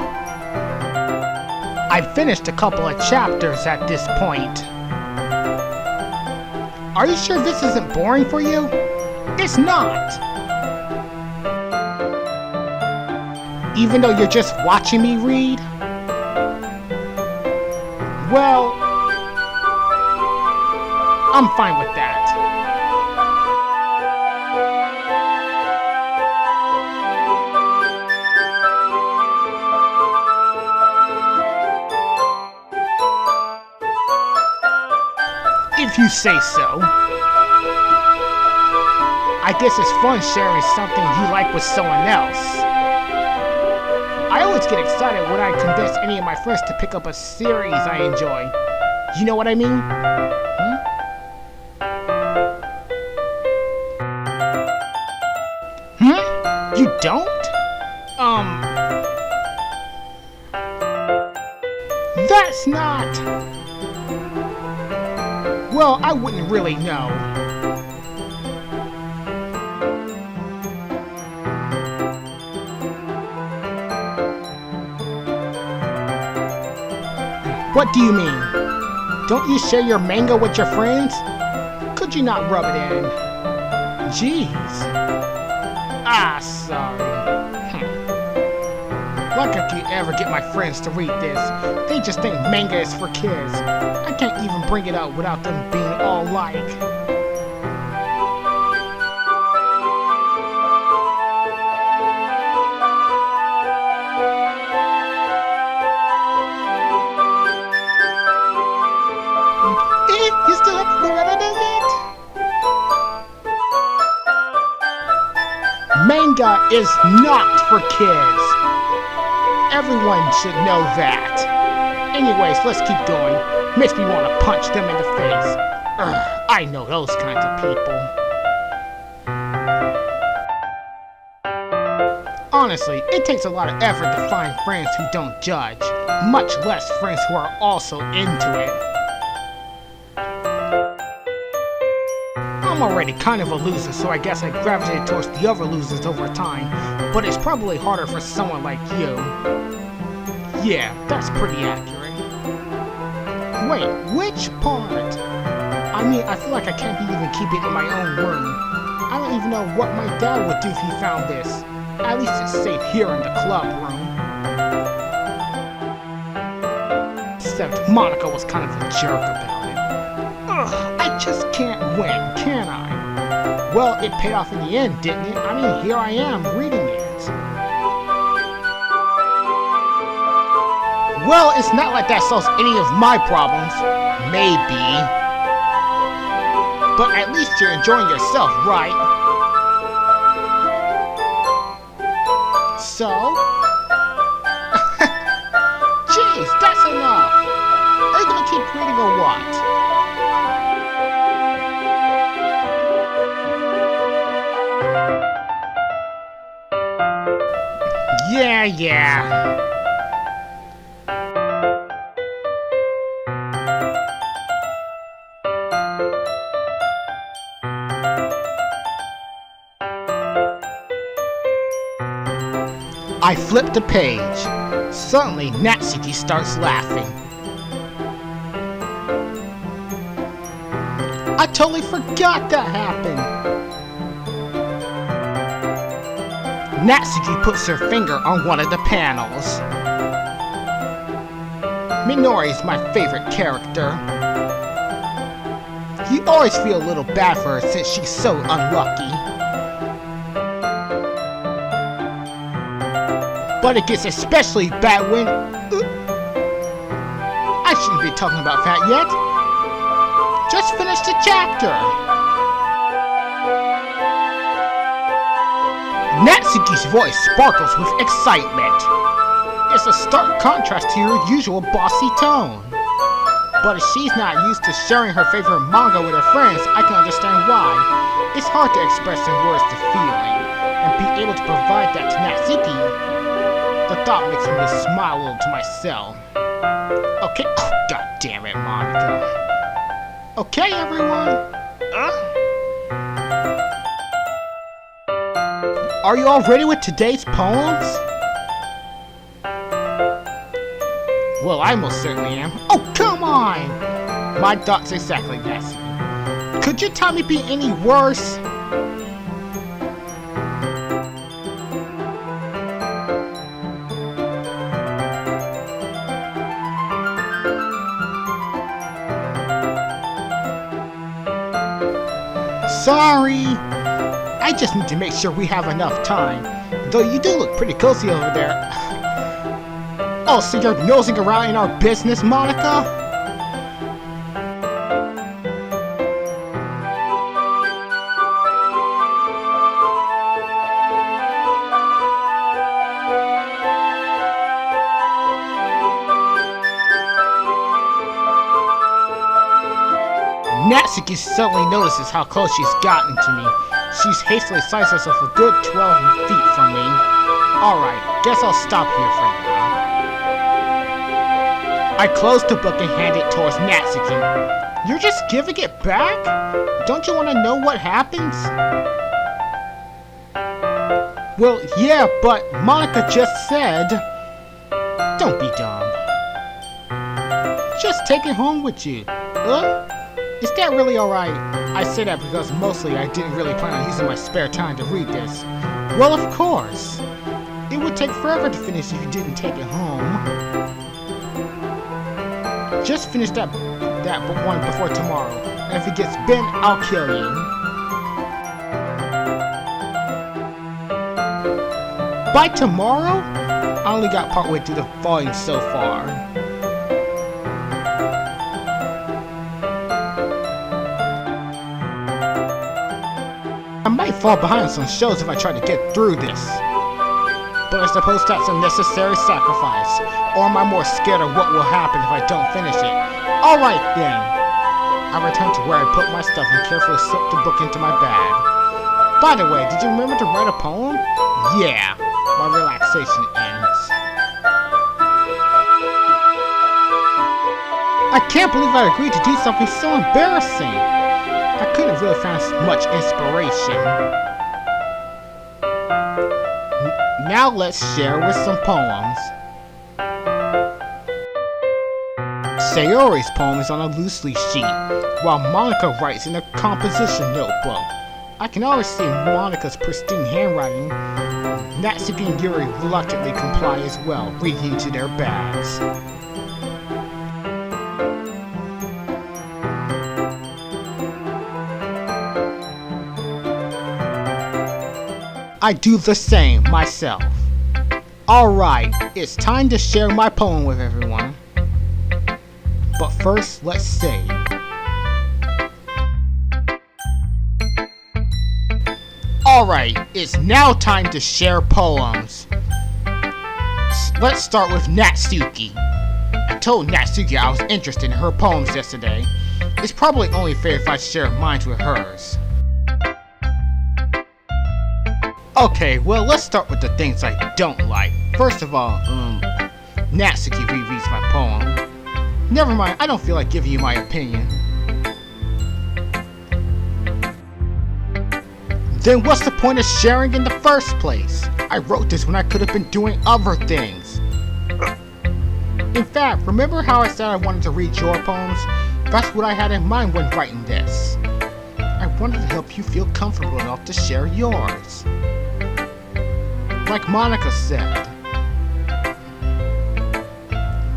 I've finished a couple of chapters at this point. Are you sure this isn't boring for you? It's not! Even though you're just watching me read? Well, I'm fine with that. If you say so. I guess it's fun sharing something you like with someone else. I always get excited when I convince any of my friends to pick up a series I enjoy. You know what I mean? You don't? That's not... Well, I wouldn't really know. What do you mean? Don't you share your manga with your friends? Could you not rub it in? Jeez. Ah, sorry. Like I could ever get my friends to read this. They just think manga is for kids. I can't even bring it up without them being all like... You still have Loretta does it? Manga is not for kids. Everyone should know that. Anyways, let's keep going. Makes me want to punch them in the face. Ugh, I know those kinds of people. Honestly, it takes a lot of effort to find friends who don't judge, much less friends who are also into it. I'm already kind of a loser, so I guess I gravitated towards the other losers over time, but it's probably harder for someone like you. Yeah, that's pretty accurate. Wait, which part? I mean, I feel like I can't even keep it in my own room. I don't even know what my dad would do if he found this. At least it's safe here in the club room. Except Monica was kind of a jerk about it. Ugh, I just can't win, can I? Well, it paid off in the end, didn't it? I mean, here I am, reading it. Well, it's not like that solves any of my problems. Maybe. But at least you're enjoying yourself, right? So? Jeez, that's enough! Are you gonna keep reading or what? Yeah. I flip the page. Suddenly, Natsuki starts laughing. I totally forgot that happened! Natsuki puts her finger on one of the panels. Minori's my favorite character. You always feel a little bad for her since she's so unlucky. But it gets especially bad when... I shouldn't be talking about that yet. Just finish the chapter. Natsuki's voice sparkles with excitement. It's a stark contrast to your usual bossy tone. But if she's not used to sharing her favorite manga with her friends, I can understand why. It's hard to express in words the feeling, and be able to provide that to Natsuki. The thought makes me smile a little to myself. Okay, god damn it, Monica. Okay, everyone. Are you all ready with today's poems? Well, I most certainly am. Oh, come on! My thoughts exactly, Natsuki. Could your timing be any worse? Sorry! I just need to make sure we have enough time. Though you do look pretty cozy over there. Oh, so you're nosing around in our business, Monica? Natsuki suddenly notices how close she's gotten to me. She's hastily sized herself a good 12 feet from me. Alright, guess I'll stop here for now. I close the book and hand it towards Natsuki. You're just giving it back? Don't you want to know what happens? Well, yeah, but Monica just said... Don't be dumb. Just take it home with you. Is that really alright? I say that because mostly I didn't really plan on using my spare time to read this. Well, of course. It would take forever to finish if you didn't take it home. Just finish that one before tomorrow. And if it gets bent, I'll kill you. By tomorrow? I only got partway through the volume so far. I might fall behind on some shows if I try to get through this. but I suppose that's a necessary sacrifice. Or am I more scared of what will happen if I don't finish it? Alright then! I returned to where I put my stuff and carefully slipped the book into my bag. By the way, did you remember to write a poem? Yeah, my relaxation ends. I can't believe I agreed to do something so embarrassing. I couldn't really find much inspiration. Now let's share with some poems. Sayori's poem is on a loose leaf sheet, while Monica writes in a composition notebook. I can always see Monica's pristine handwriting. Natsuki and Yuri reluctantly comply as well, reaching into their bags. I do the same myself. Alright, it's time to share my poem with everyone. But first, let's save. Alright, it's now time to share poems. Let's start with Natsuki. I told Natsuki I was interested in her poems yesterday. It's probably only fair if I share mine with hers. Okay, well, let's start with the things I don't like. First of all, Natsuki rereads my poem. Never mind, I don't feel like giving you my opinion. Then what's the point of sharing in the first place? I wrote this when I could have been doing other things. In fact, remember how I said I wanted to read your poems? That's what I had in mind when writing this. I wanted to help you feel comfortable enough to share yours. Like Monica said.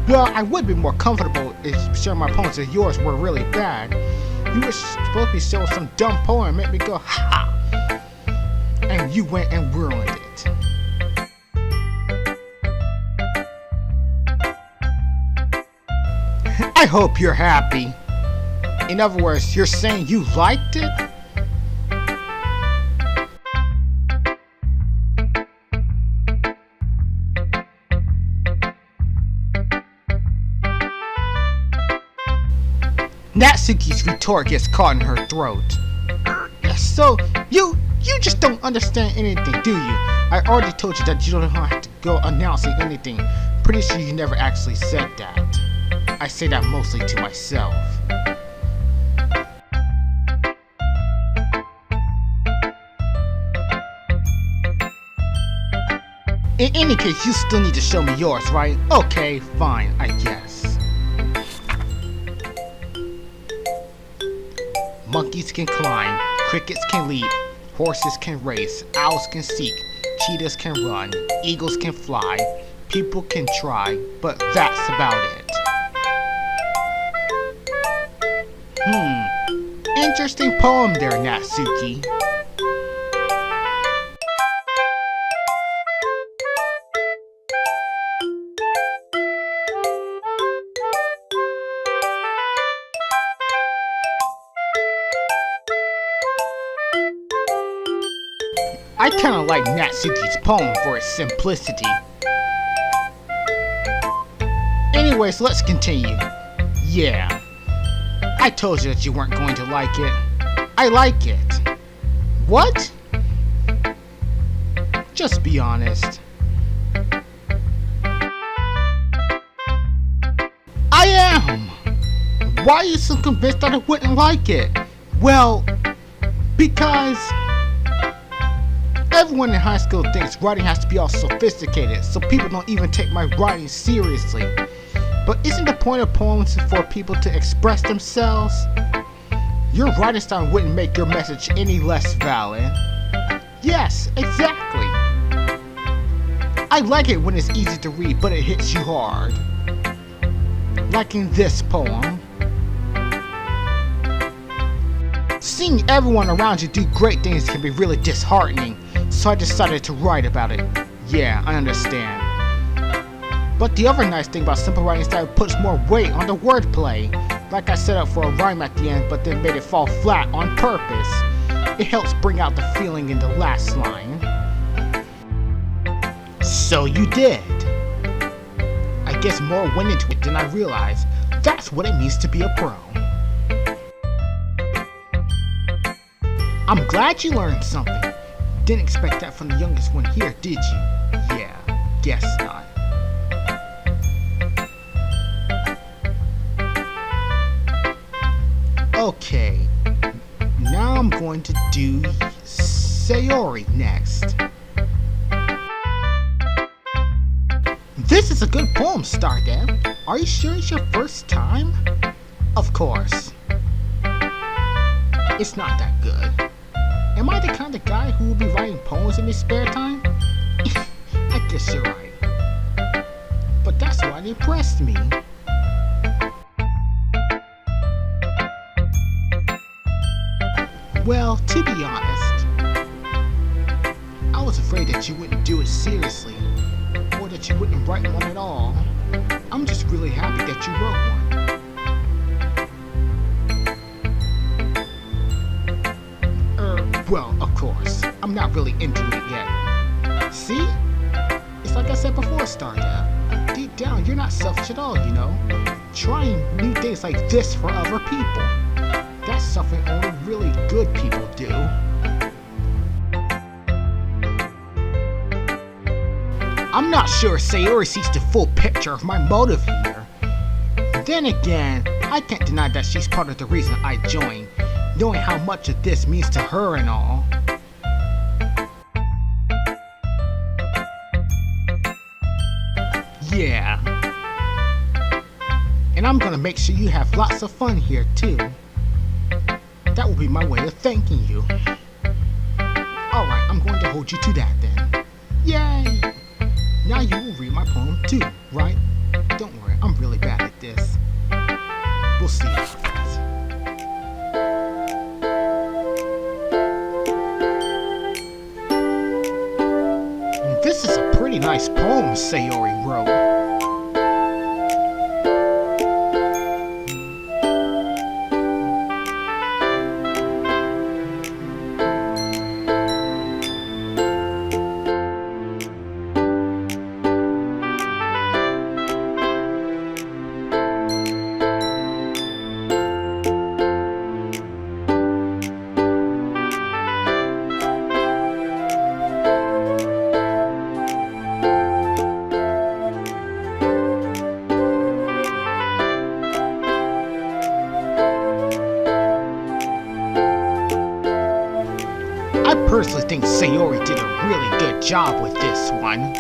Well, I would be more comfortable if sharing my poems if yours were really bad. You were supposed to be showing some dumb poem and make me go, ha! And you went and ruined it. I hope you're happy. In other words, you're saying you liked it? Natsuki's retort gets caught in her throat. So, you just don't understand anything, do you? I already told you that you don't have to go announcing anything. Pretty sure you never actually said that. I say that mostly to myself. In any case, you still need to show me yours, right? Okay, fine, I guess. Monkeys can climb, crickets can leap, horses can race, owls can seek, cheetahs can run, eagles can fly, people can try, but that's about it. Interesting poem there, Natsuki. I kinda like Natsuki's poem for its simplicity. Anyways, let's continue. Yeah. I told you that you weren't going to like it. I like it. What? Just be honest. I am! Why are you so convinced that I wouldn't like it? Well, because everyone in high school thinks writing has to be all sophisticated, so people don't even take my writing seriously. But isn't the point of poems for people to express themselves? Your writing style wouldn't make your message any less valid. Yes, exactly. I like it when it's easy to read, but it hits you hard. Like in this poem. Seeing everyone around you do great things can be really disheartening, so I decided to write about it. Yeah, I understand. But the other nice thing about simple writing is that it puts more weight on the wordplay. Like I set up for a rhyme at the end, but then made it fall flat on purpose. It helps bring out the feeling in the last line. So you did. I guess more went into it than I realized. That's what it means to be a pro. I'm glad you learned something. Didn't expect that from the youngest one here, did you? Yeah, guess not. Okay, now I'm going to do Sayori next. This is a good poem, StarDev. Are you sure it's your first time? Of course. It's not that good. Am I the kind of guy who will be writing poems in his spare time? I guess you're right. But that's why it impressed me. Well, to be honest, I was afraid that you wouldn't do it seriously, or that you wouldn't write one at all. I'm just really happy that you wrote one. Well, of course, I'm not really into it yet. See? It's like I said before, StarDev. Deep down, you're not selfish at all, you know? Trying new things like this for other people. That's something only really good people do. I'm not sure Sayori sees the full picture of my motive here. Then again, I can't deny that she's part of the reason I joined, knowing how much of this means to her and all. Yeah. And I'm gonna make sure you have lots of fun here too. That will be my way of thanking you. Alright, I'm going to hold you to that then. Yay! Now you will read my poem too, right? Don't worry, I'm really bad at this. We'll see about that. This is a pretty nice poem Sayori wrote. I personally think Sayori did a really good job with this one.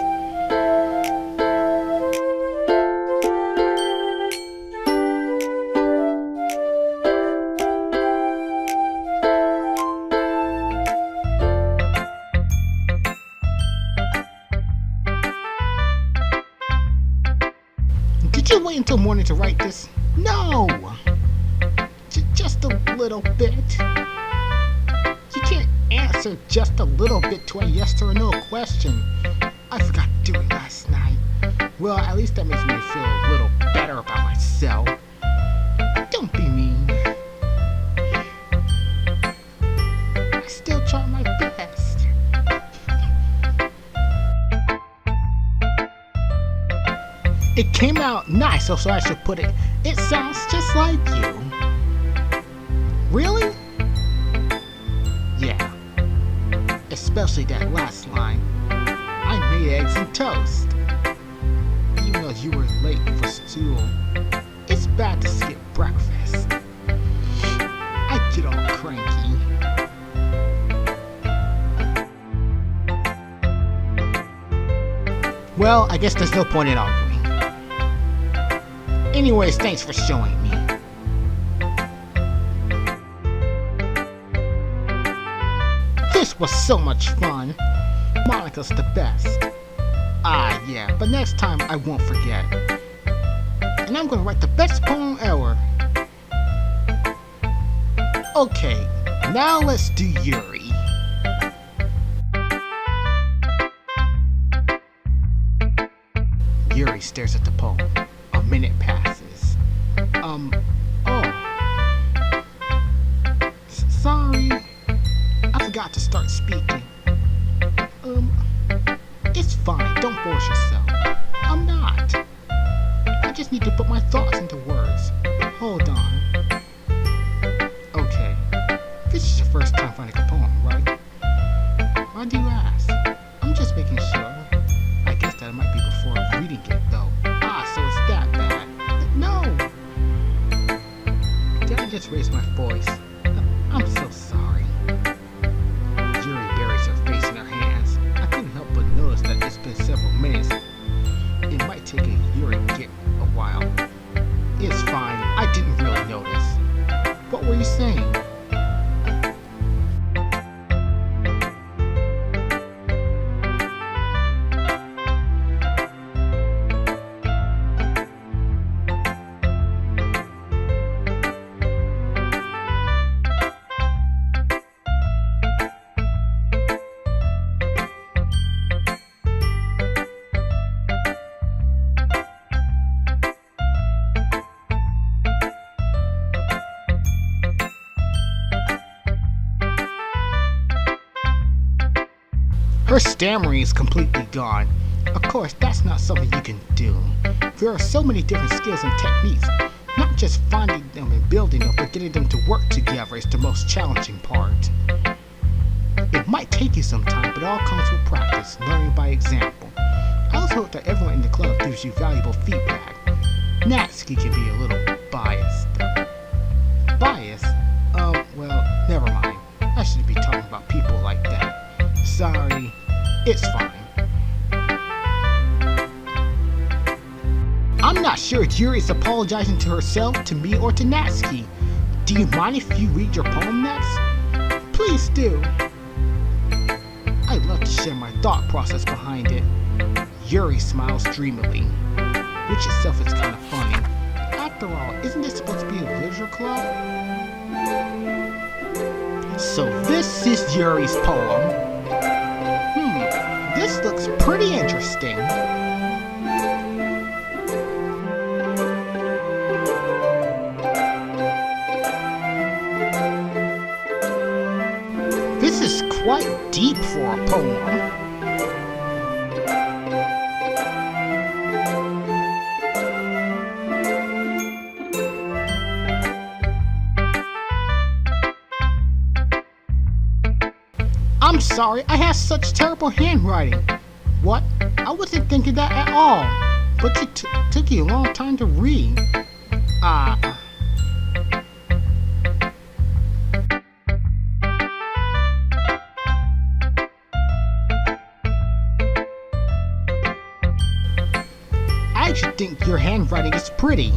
Did you wait until morning to write this? No! Just a little bit. You can't answer just a little bit to a yes or no question. I forgot to do it last night. Well, at least that makes me feel a little better about myself. Don't be mean. I still try my best. It came out nice, so I should put it. It sounds just like you. Really? Yeah. Especially that last line. I made eggs and toast. Even though you were late for school. It's bad to skip breakfast. I get all cranky. Well, I guess there's no point in arguing. Anyways, thanks for showing me. This was so much fun. Monica's the best. Ah, yeah, but next time I won't forget. And I'm gonna write the best poem ever. Okay, now let's do Yuri. Yuri stares at the poem. A minute passes. Sorry. I forgot to start speaking. It's fine, don't force need to put my thoughts into words. Hold on. Okay, this is your first time finding a poem, right? Why do you ask? I'm just making sure. I guess that might be before reading it, though. Ah, so it's that bad. No! Did I just raise my voice? I'm so sorry. Yuri buries her face in her hands. I couldn't help but notice that it's been several minutes. It might take Yuri to get a while. It's fine. I didn't really notice. What were you saying? Her stammering is completely gone. Of course, that's not something you can do. There are so many different skills and techniques. Not just finding them and building them, but getting them to work together is the most challenging part. It might take you some time, but it all comes with practice, learning by example. I also hope that everyone in the club gives you valuable feedback. Natsuki can be a little biased. Biased? Well, never mind. I shouldn't be talking about people like that. Sorry, it's fine. I'm not sure if Yuri is apologizing to herself, to me, or to Natsuki. Do you mind if you read your poem next? Please do. I'd love to share my thought process behind it. Yuri smiles dreamily, which itself is kind of funny. After all, isn't this supposed to be a literature club? So this is Yuri's poem. This looks pretty interesting. This is quite deep for a poem. I'm sorry, I have such terrible handwriting. What? I wasn't thinking that at all. But it took you a long time to read. I actually think your handwriting is pretty.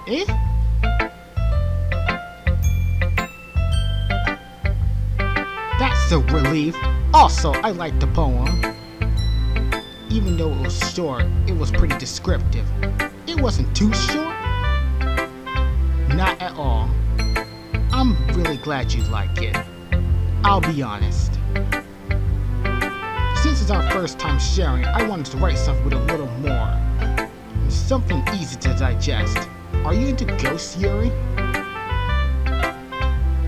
Eh? That's a relief. Also, I liked the poem. Even though it was short, it was pretty descriptive. It wasn't too short. Not at all. I'm really glad you like it. I'll be honest. Since it's our first time sharing, I wanted to write something with a little more. Something easy to digest. Are you into ghosts, Yuri?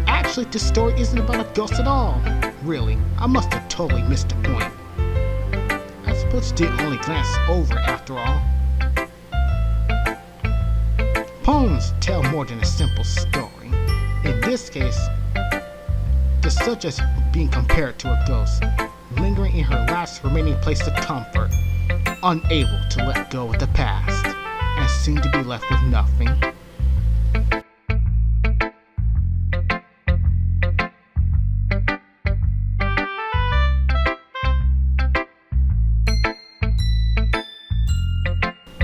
Actually, this story isn't about a ghost at all. Really, I must have totally missed the point. I suppose you didn't only glance over after all. Poems tell more than a simple story. In this case, the subject being compared to a ghost, lingering in her last remaining place of comfort, unable to let go of the past, and soon to be left with nothing.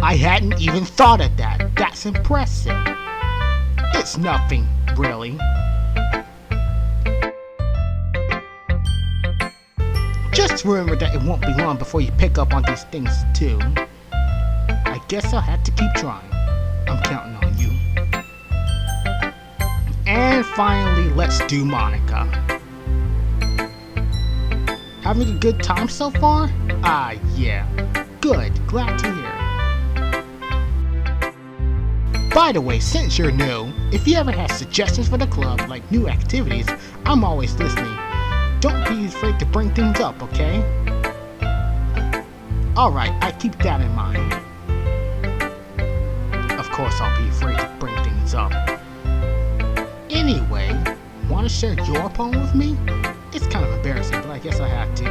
I hadn't even thought of that. That's impressive. It's nothing, really. Just remember that it won't be long before you pick up on these things too. I guess I'll have to keep trying. I'm counting on you. And finally, let's do Monica. Having a good time so far? Ah, yeah. Good. Glad to hear. By the way, since you're new, if you ever have suggestions for the club, like new activities, I'm always listening. Don't be afraid to bring things up, okay? Alright, I keep that in mind. I'll be afraid to bring things up. Anyway, want to share your poem with me? It's kind of embarrassing, but I guess I have to.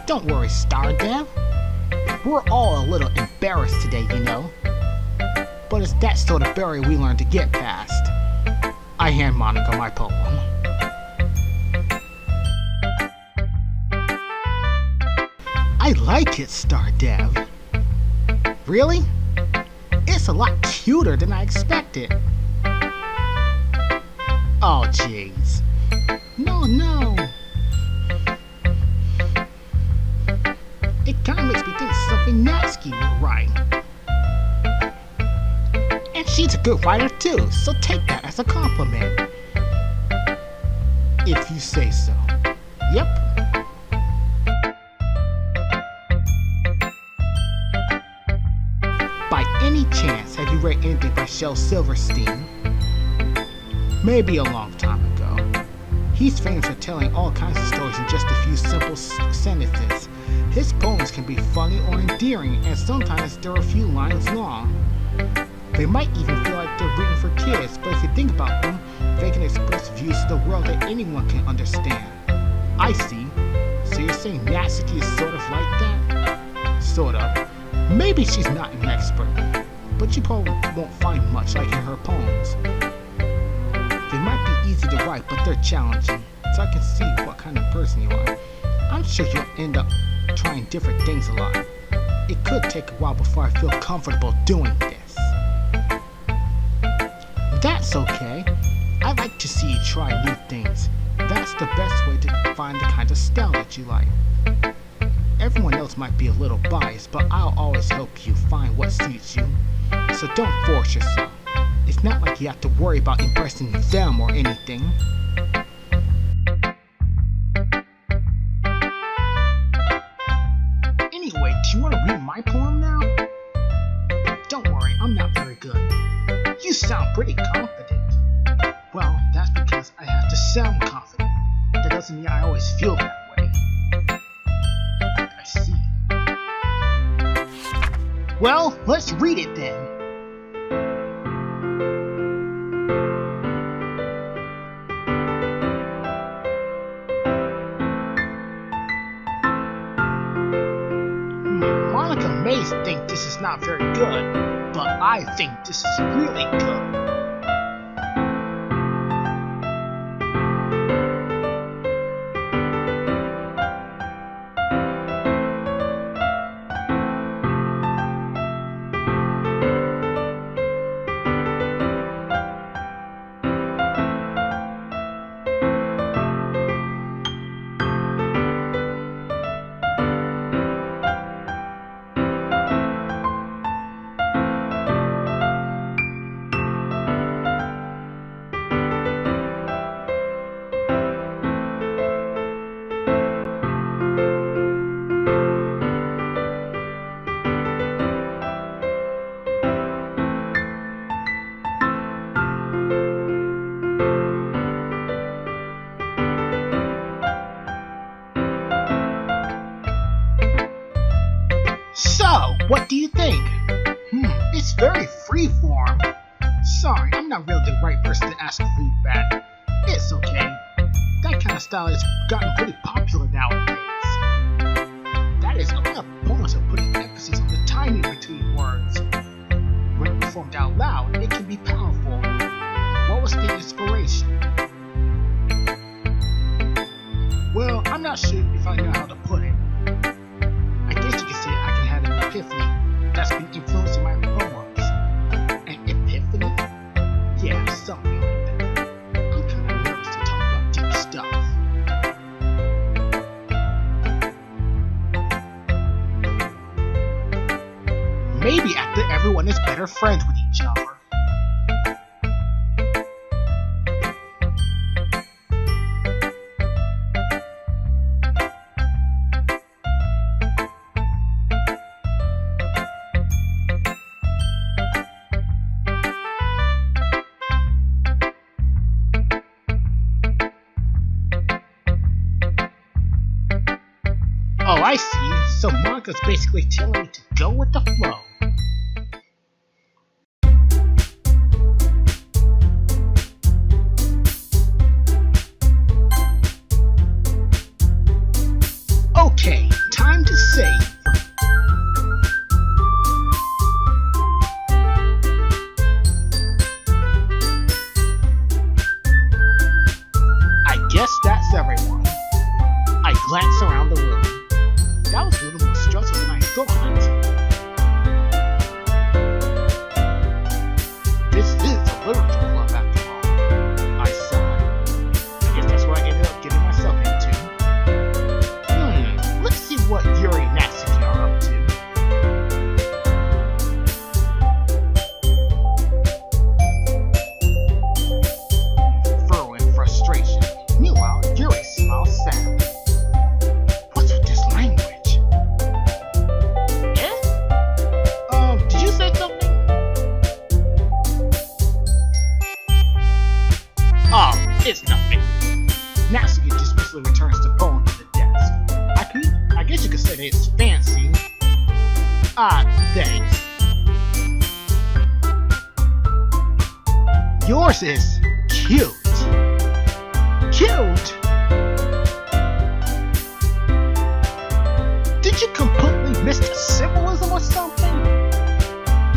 Don't worry, StarDev. We're all a little embarrassed today, you know. But it's that sort of barrier we learn to get past. I hand Monica my poem. I like it, StarDev. Really? It's a lot cuter than I expected. Oh, jeez. No. It kinda makes me think something Natsuki would write. And she's a good writer too, so take that as a compliment. If you say so. Yep. By any chance, have you read anything by Shel Silverstein? Maybe a long time ago. He's famous for telling all kinds of stories in just a few simple sentences. His poems can be funny or endearing, and sometimes they're a few lines long. They might even feel like they're written for kids, but if you think about them, they can express views of the world that anyone can understand. I see. So you're saying Natsuki is sort of like that? Sort of. Maybe she's not an expert, but you probably won't find much like in her poems. They might be easy to write, but they're challenging, so I can see what kind of person you are. I'm sure you'll end up trying different things a lot. It could take a while before I feel comfortable doing this. That's okay. I like to see you try new things. That's the best way to find the kind of style that you like. Everyone else might be a little biased, but I'll always help you find what suits you. So don't force yourself. It's not like you have to worry about impressing them or anything. Anyway, do you want to read my poem now? Don't worry, I'm not very good. You sound pretty confident. Well, that's because I have to sound confident. That doesn't mean I always feel that way. I see. Well, let's read it then. Monica may think this is not very good, but I think this is really good. So, what do you think? It's very freeform. Sorry, I'm not really the right person to ask feedback. It's okay. That kind of style has gotten pretty popular nowadays. That is, a lot of poems are putting emphasis on the timing between words. When performed out loud, it can be powerful. What was the inspiration? Well, I'm not sure if I know how to put it. I guess you could say I can have an epiphany that's been influencing my poems. An epiphany? Yeah, something like that. I'm kind of nervous to talk about deep stuff. Maybe after everyone is better friends with each other. Oh, I see. So Monica's basically telling me to go with the flow. thought. This is a literature club after all, I sighed. I guess that's what I ended up getting myself into. Let's see what Yuri and Natsuki are up to. Furrowing frustration. Meanwhile, Yuri smiles sadly. What's with this language? Eh? Did you say something? Oh, it's nothing. Natsuki dismissively returns the phone to the desk. I guess you could say that it's fancy. Ah, thanks. Yours is cute. Cute? Did you completely miss the symbolism or something?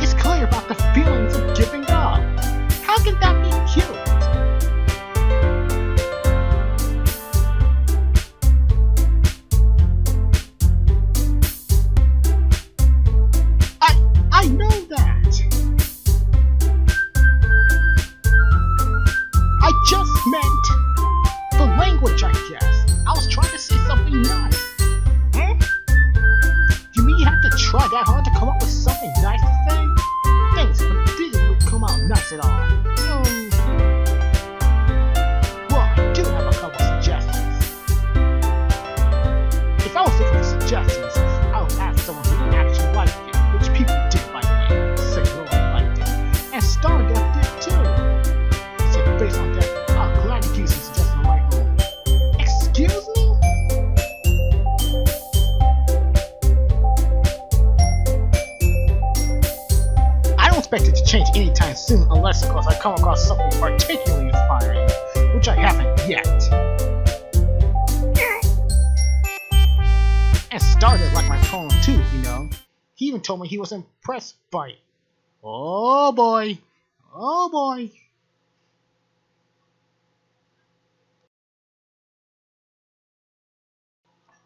It's clear about the feelings of giving up. How can that be cute? I know that. I just meant the language, I guess. I was trying to say something nice. You mean you have to try that hard to come up with something nice to say? Thanks, but it didn't really come out nice at all. Well, I do have a couple suggestions. If I was looking for suggestions, I would ask someone who actually liked it, which people did, by the way. Say Roy liked it. And StarDev did too. So based on that, I'm glad to give you some suggestions on my own. Excuse me? I don't expect it to change anytime soon unless, of course, I come across something particularly inspiring, which I haven't yet. And StarDev liked my poem too, you know. He even told me he was impressed by it. Oh boy. Oh boy.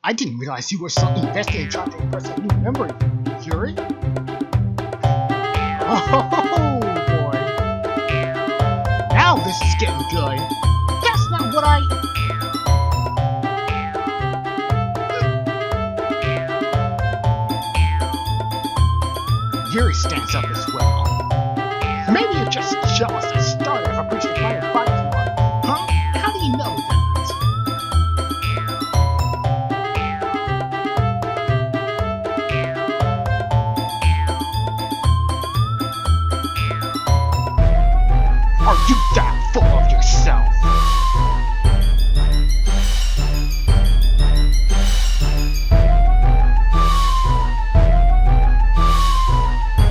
I didn't realize you were so invested in trying to impress a new member, Yuri. Oh boy. Now this is getting good. That's not what Yuri stands up as well. Maybe you're just jealous that StarDev appreciates my advice more. Huh? How do you know that? Are you that full of yourself?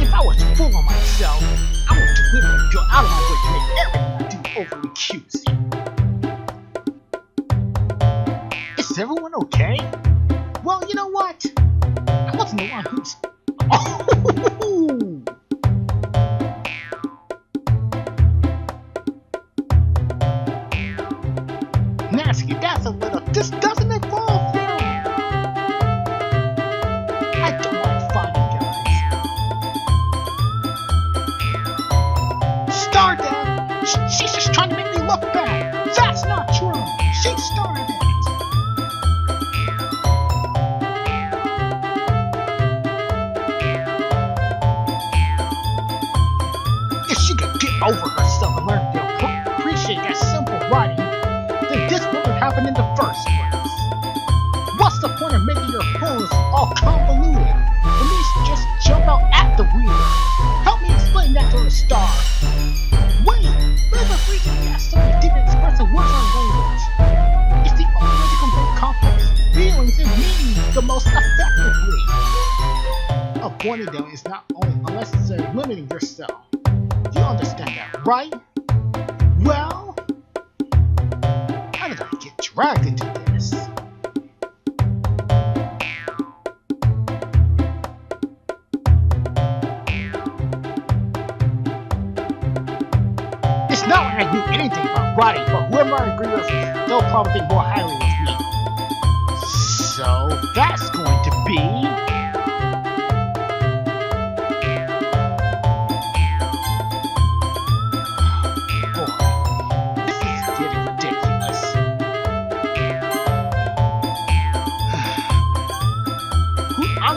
If I was full of myself, I would deliberately go out of my way to make everything I do overly cutesy. Is everyone okay? Well, you know what? I wasn't the one who's... Oh! Natsuki, that's a little... This doesn't involve you! I don't like fighting, guys. StarDev! She's just trying to make me look bad! That's not true! She started it! If she could get over herself and learn to appreciate that simple writing, then this wouldn't happen in the first place. What's the point of making your poems all convoluted? At least just jump out at the reader. Help me explain that to a star. Wait, there's a reason that's so deep in expressive words on language. It's the only way to convey complex feelings and meanings the most effectively. Avoiding them is not only unnecessary limiting yourself. You understand that, right? Well, how did I get dragged into this? It's not like I knew anything about writing, but whoever I agree with, they'll probably think more highly of me. So that's going to be...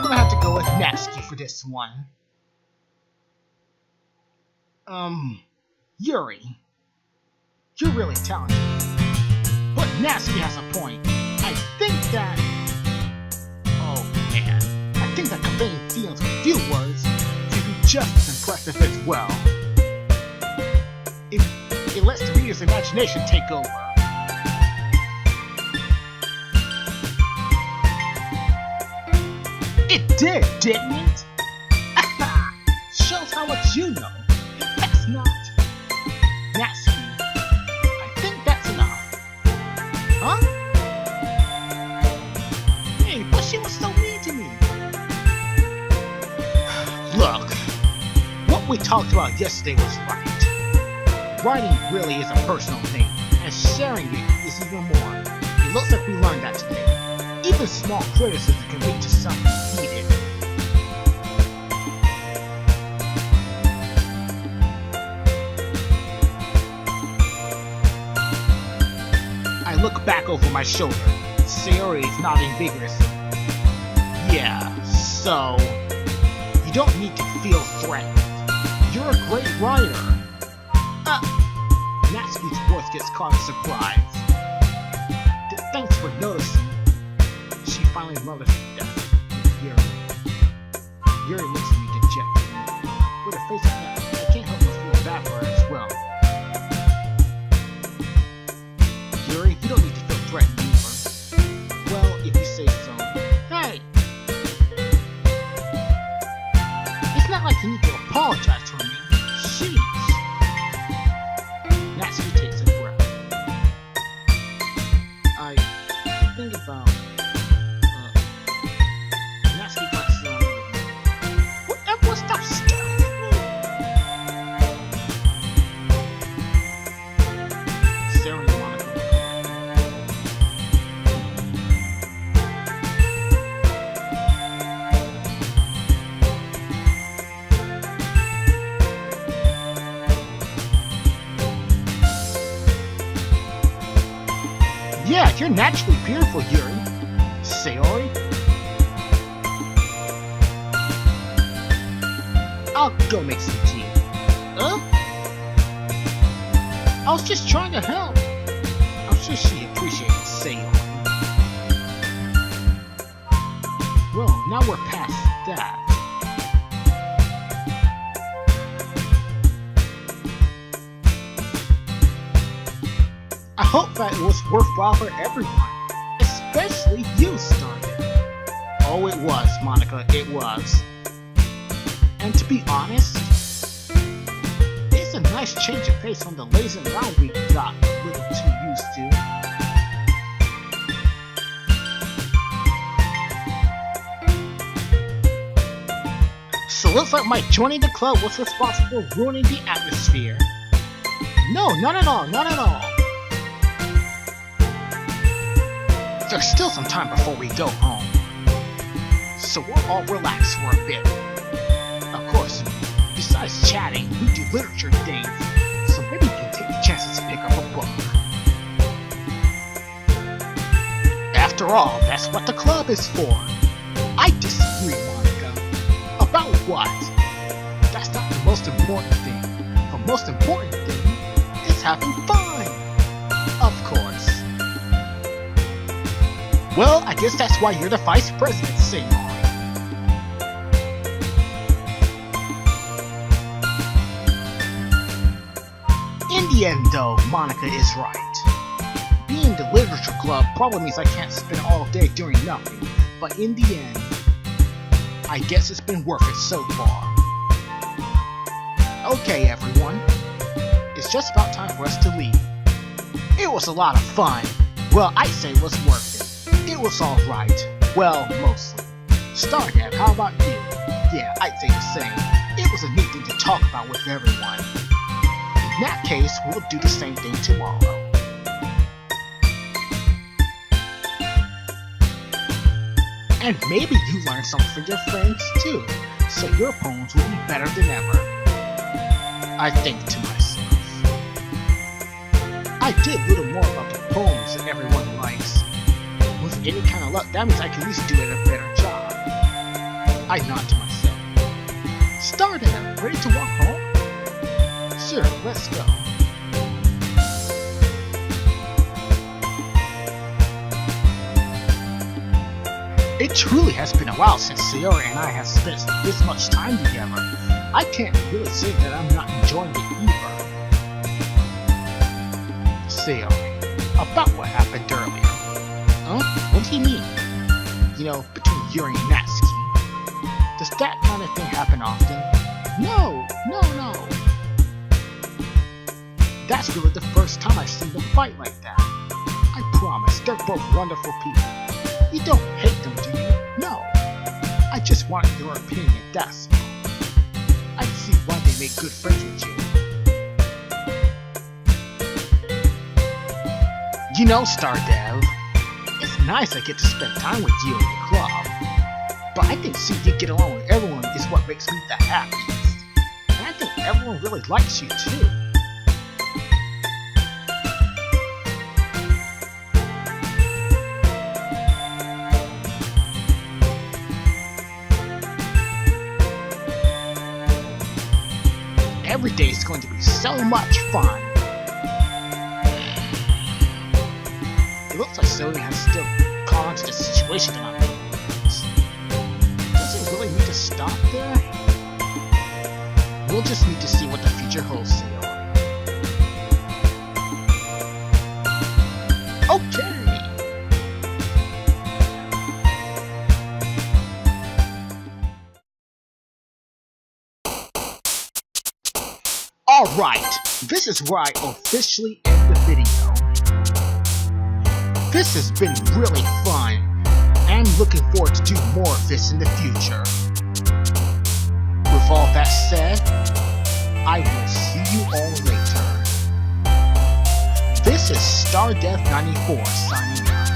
gonna have to go with Natsuki for this one. Yuri, you're really talented. But Natsuki has a point. I think that... Oh man. I think that conveying feelings with few words can be just as impressive as well. It lets the reader's imagination take over. It did, didn't it? Shows how much you know. That's not. Natsuki, I think that's enough. Huh? Hey, but she was so mean to me. Look, what we talked about yesterday was right. Writing really is a personal thing, and sharing it is even more. It looks like we learned that today. Even small criticism can lead to something heated. I look back over my shoulder. Sayori is nodding vigorously. Yeah, so... You don't need to feel threatened. You're a great writer. Natsuki's voice gets caught in surprise. Thanks for noticing. She finally mutters to death. Yuri. Yuri looks at me dejected. With a face like that, I can't help but feel bad for her as well. Yuri, you don't need to feel threatened either. Well, if you say so. Hey! It's not like you need to apologize for me. Sheesh! Natsuki takes a breath. I think about... Natsuki glances around. Whatever, stop staring at me! Sarah and Monica look away. Yeah, you're naturally beautiful, Yuri. Sayori? I'll go make some tea. Huh? I was just trying to help. I'm sure she appreciated Sayori. Well, now we're past that. I hope that it was worthwhile for everyone, especially you, StarDev. Oh, it was, Monica, it was. And to be honest, it's a nice change of pace from the lazing around we got a little too used to. So looks like my joining the club was responsible for ruining the atmosphere. No, not at all, not at all. There's still some time before we go home, so we'll all relax for a bit. Of course, besides chatting, we do literature things, so maybe you can take the chances to pick up a book. After all, that's what the club is for. I disagree, Monica. About what? That's not the most important thing. The most important thing is having fun. Of course. Well, I guess that's why you're the vice president, Sayori. In the end, though, Monica is right. Being the literature club probably means I can't spend all day doing nothing, but in the end, I guess it's been worth it so far. Okay, everyone. It's just about time for us to leave. It was a lot of fun. Well, I'd say it was worth it. It was alright. Well, mostly. StarDev, how about you? Yeah, I'd say the same. It was a neat thing to talk about with everyone. In that case, we'll do the same thing tomorrow. And maybe you learn something from your friends too, so your poems will be better than ever. I think to myself. I did a little more about the poems that everyone likes. With any kind of luck, that means I can at least do it a better job. I nod to myself. StarDev, ready to walk home? Sure, let's go. It truly has been a while since Sayori and I have spent this much time together. I can't really say that I'm not enjoying it either. Sayori, about what happened earlier. Huh? What do you mean? You know, between Yuri and Natsuki. Does that kind of thing happen often? No. That's really the first time I've seen them fight like that. I promise, they're both wonderful people. You don't hate them, do you? No. I just want your opinion, that's all. I see why they make good friends with you. You know, StarDev, it's nice I get to spend time with you in the club. But I think seeing you get along with everyone is what makes me the happiest. And I think everyone really likes you too. Every day is going to be so much fun. It looks like Sony has still caught on to the situation that I'm in. Does it really need to stop there? We'll just need to see what the future holds, Sayori. Okay! Alright, this is where I officially end the video. This has been really fun, and I'm looking forward to do more of this in the future. With all that said, I will see you all later. This is StarDev94 signing out.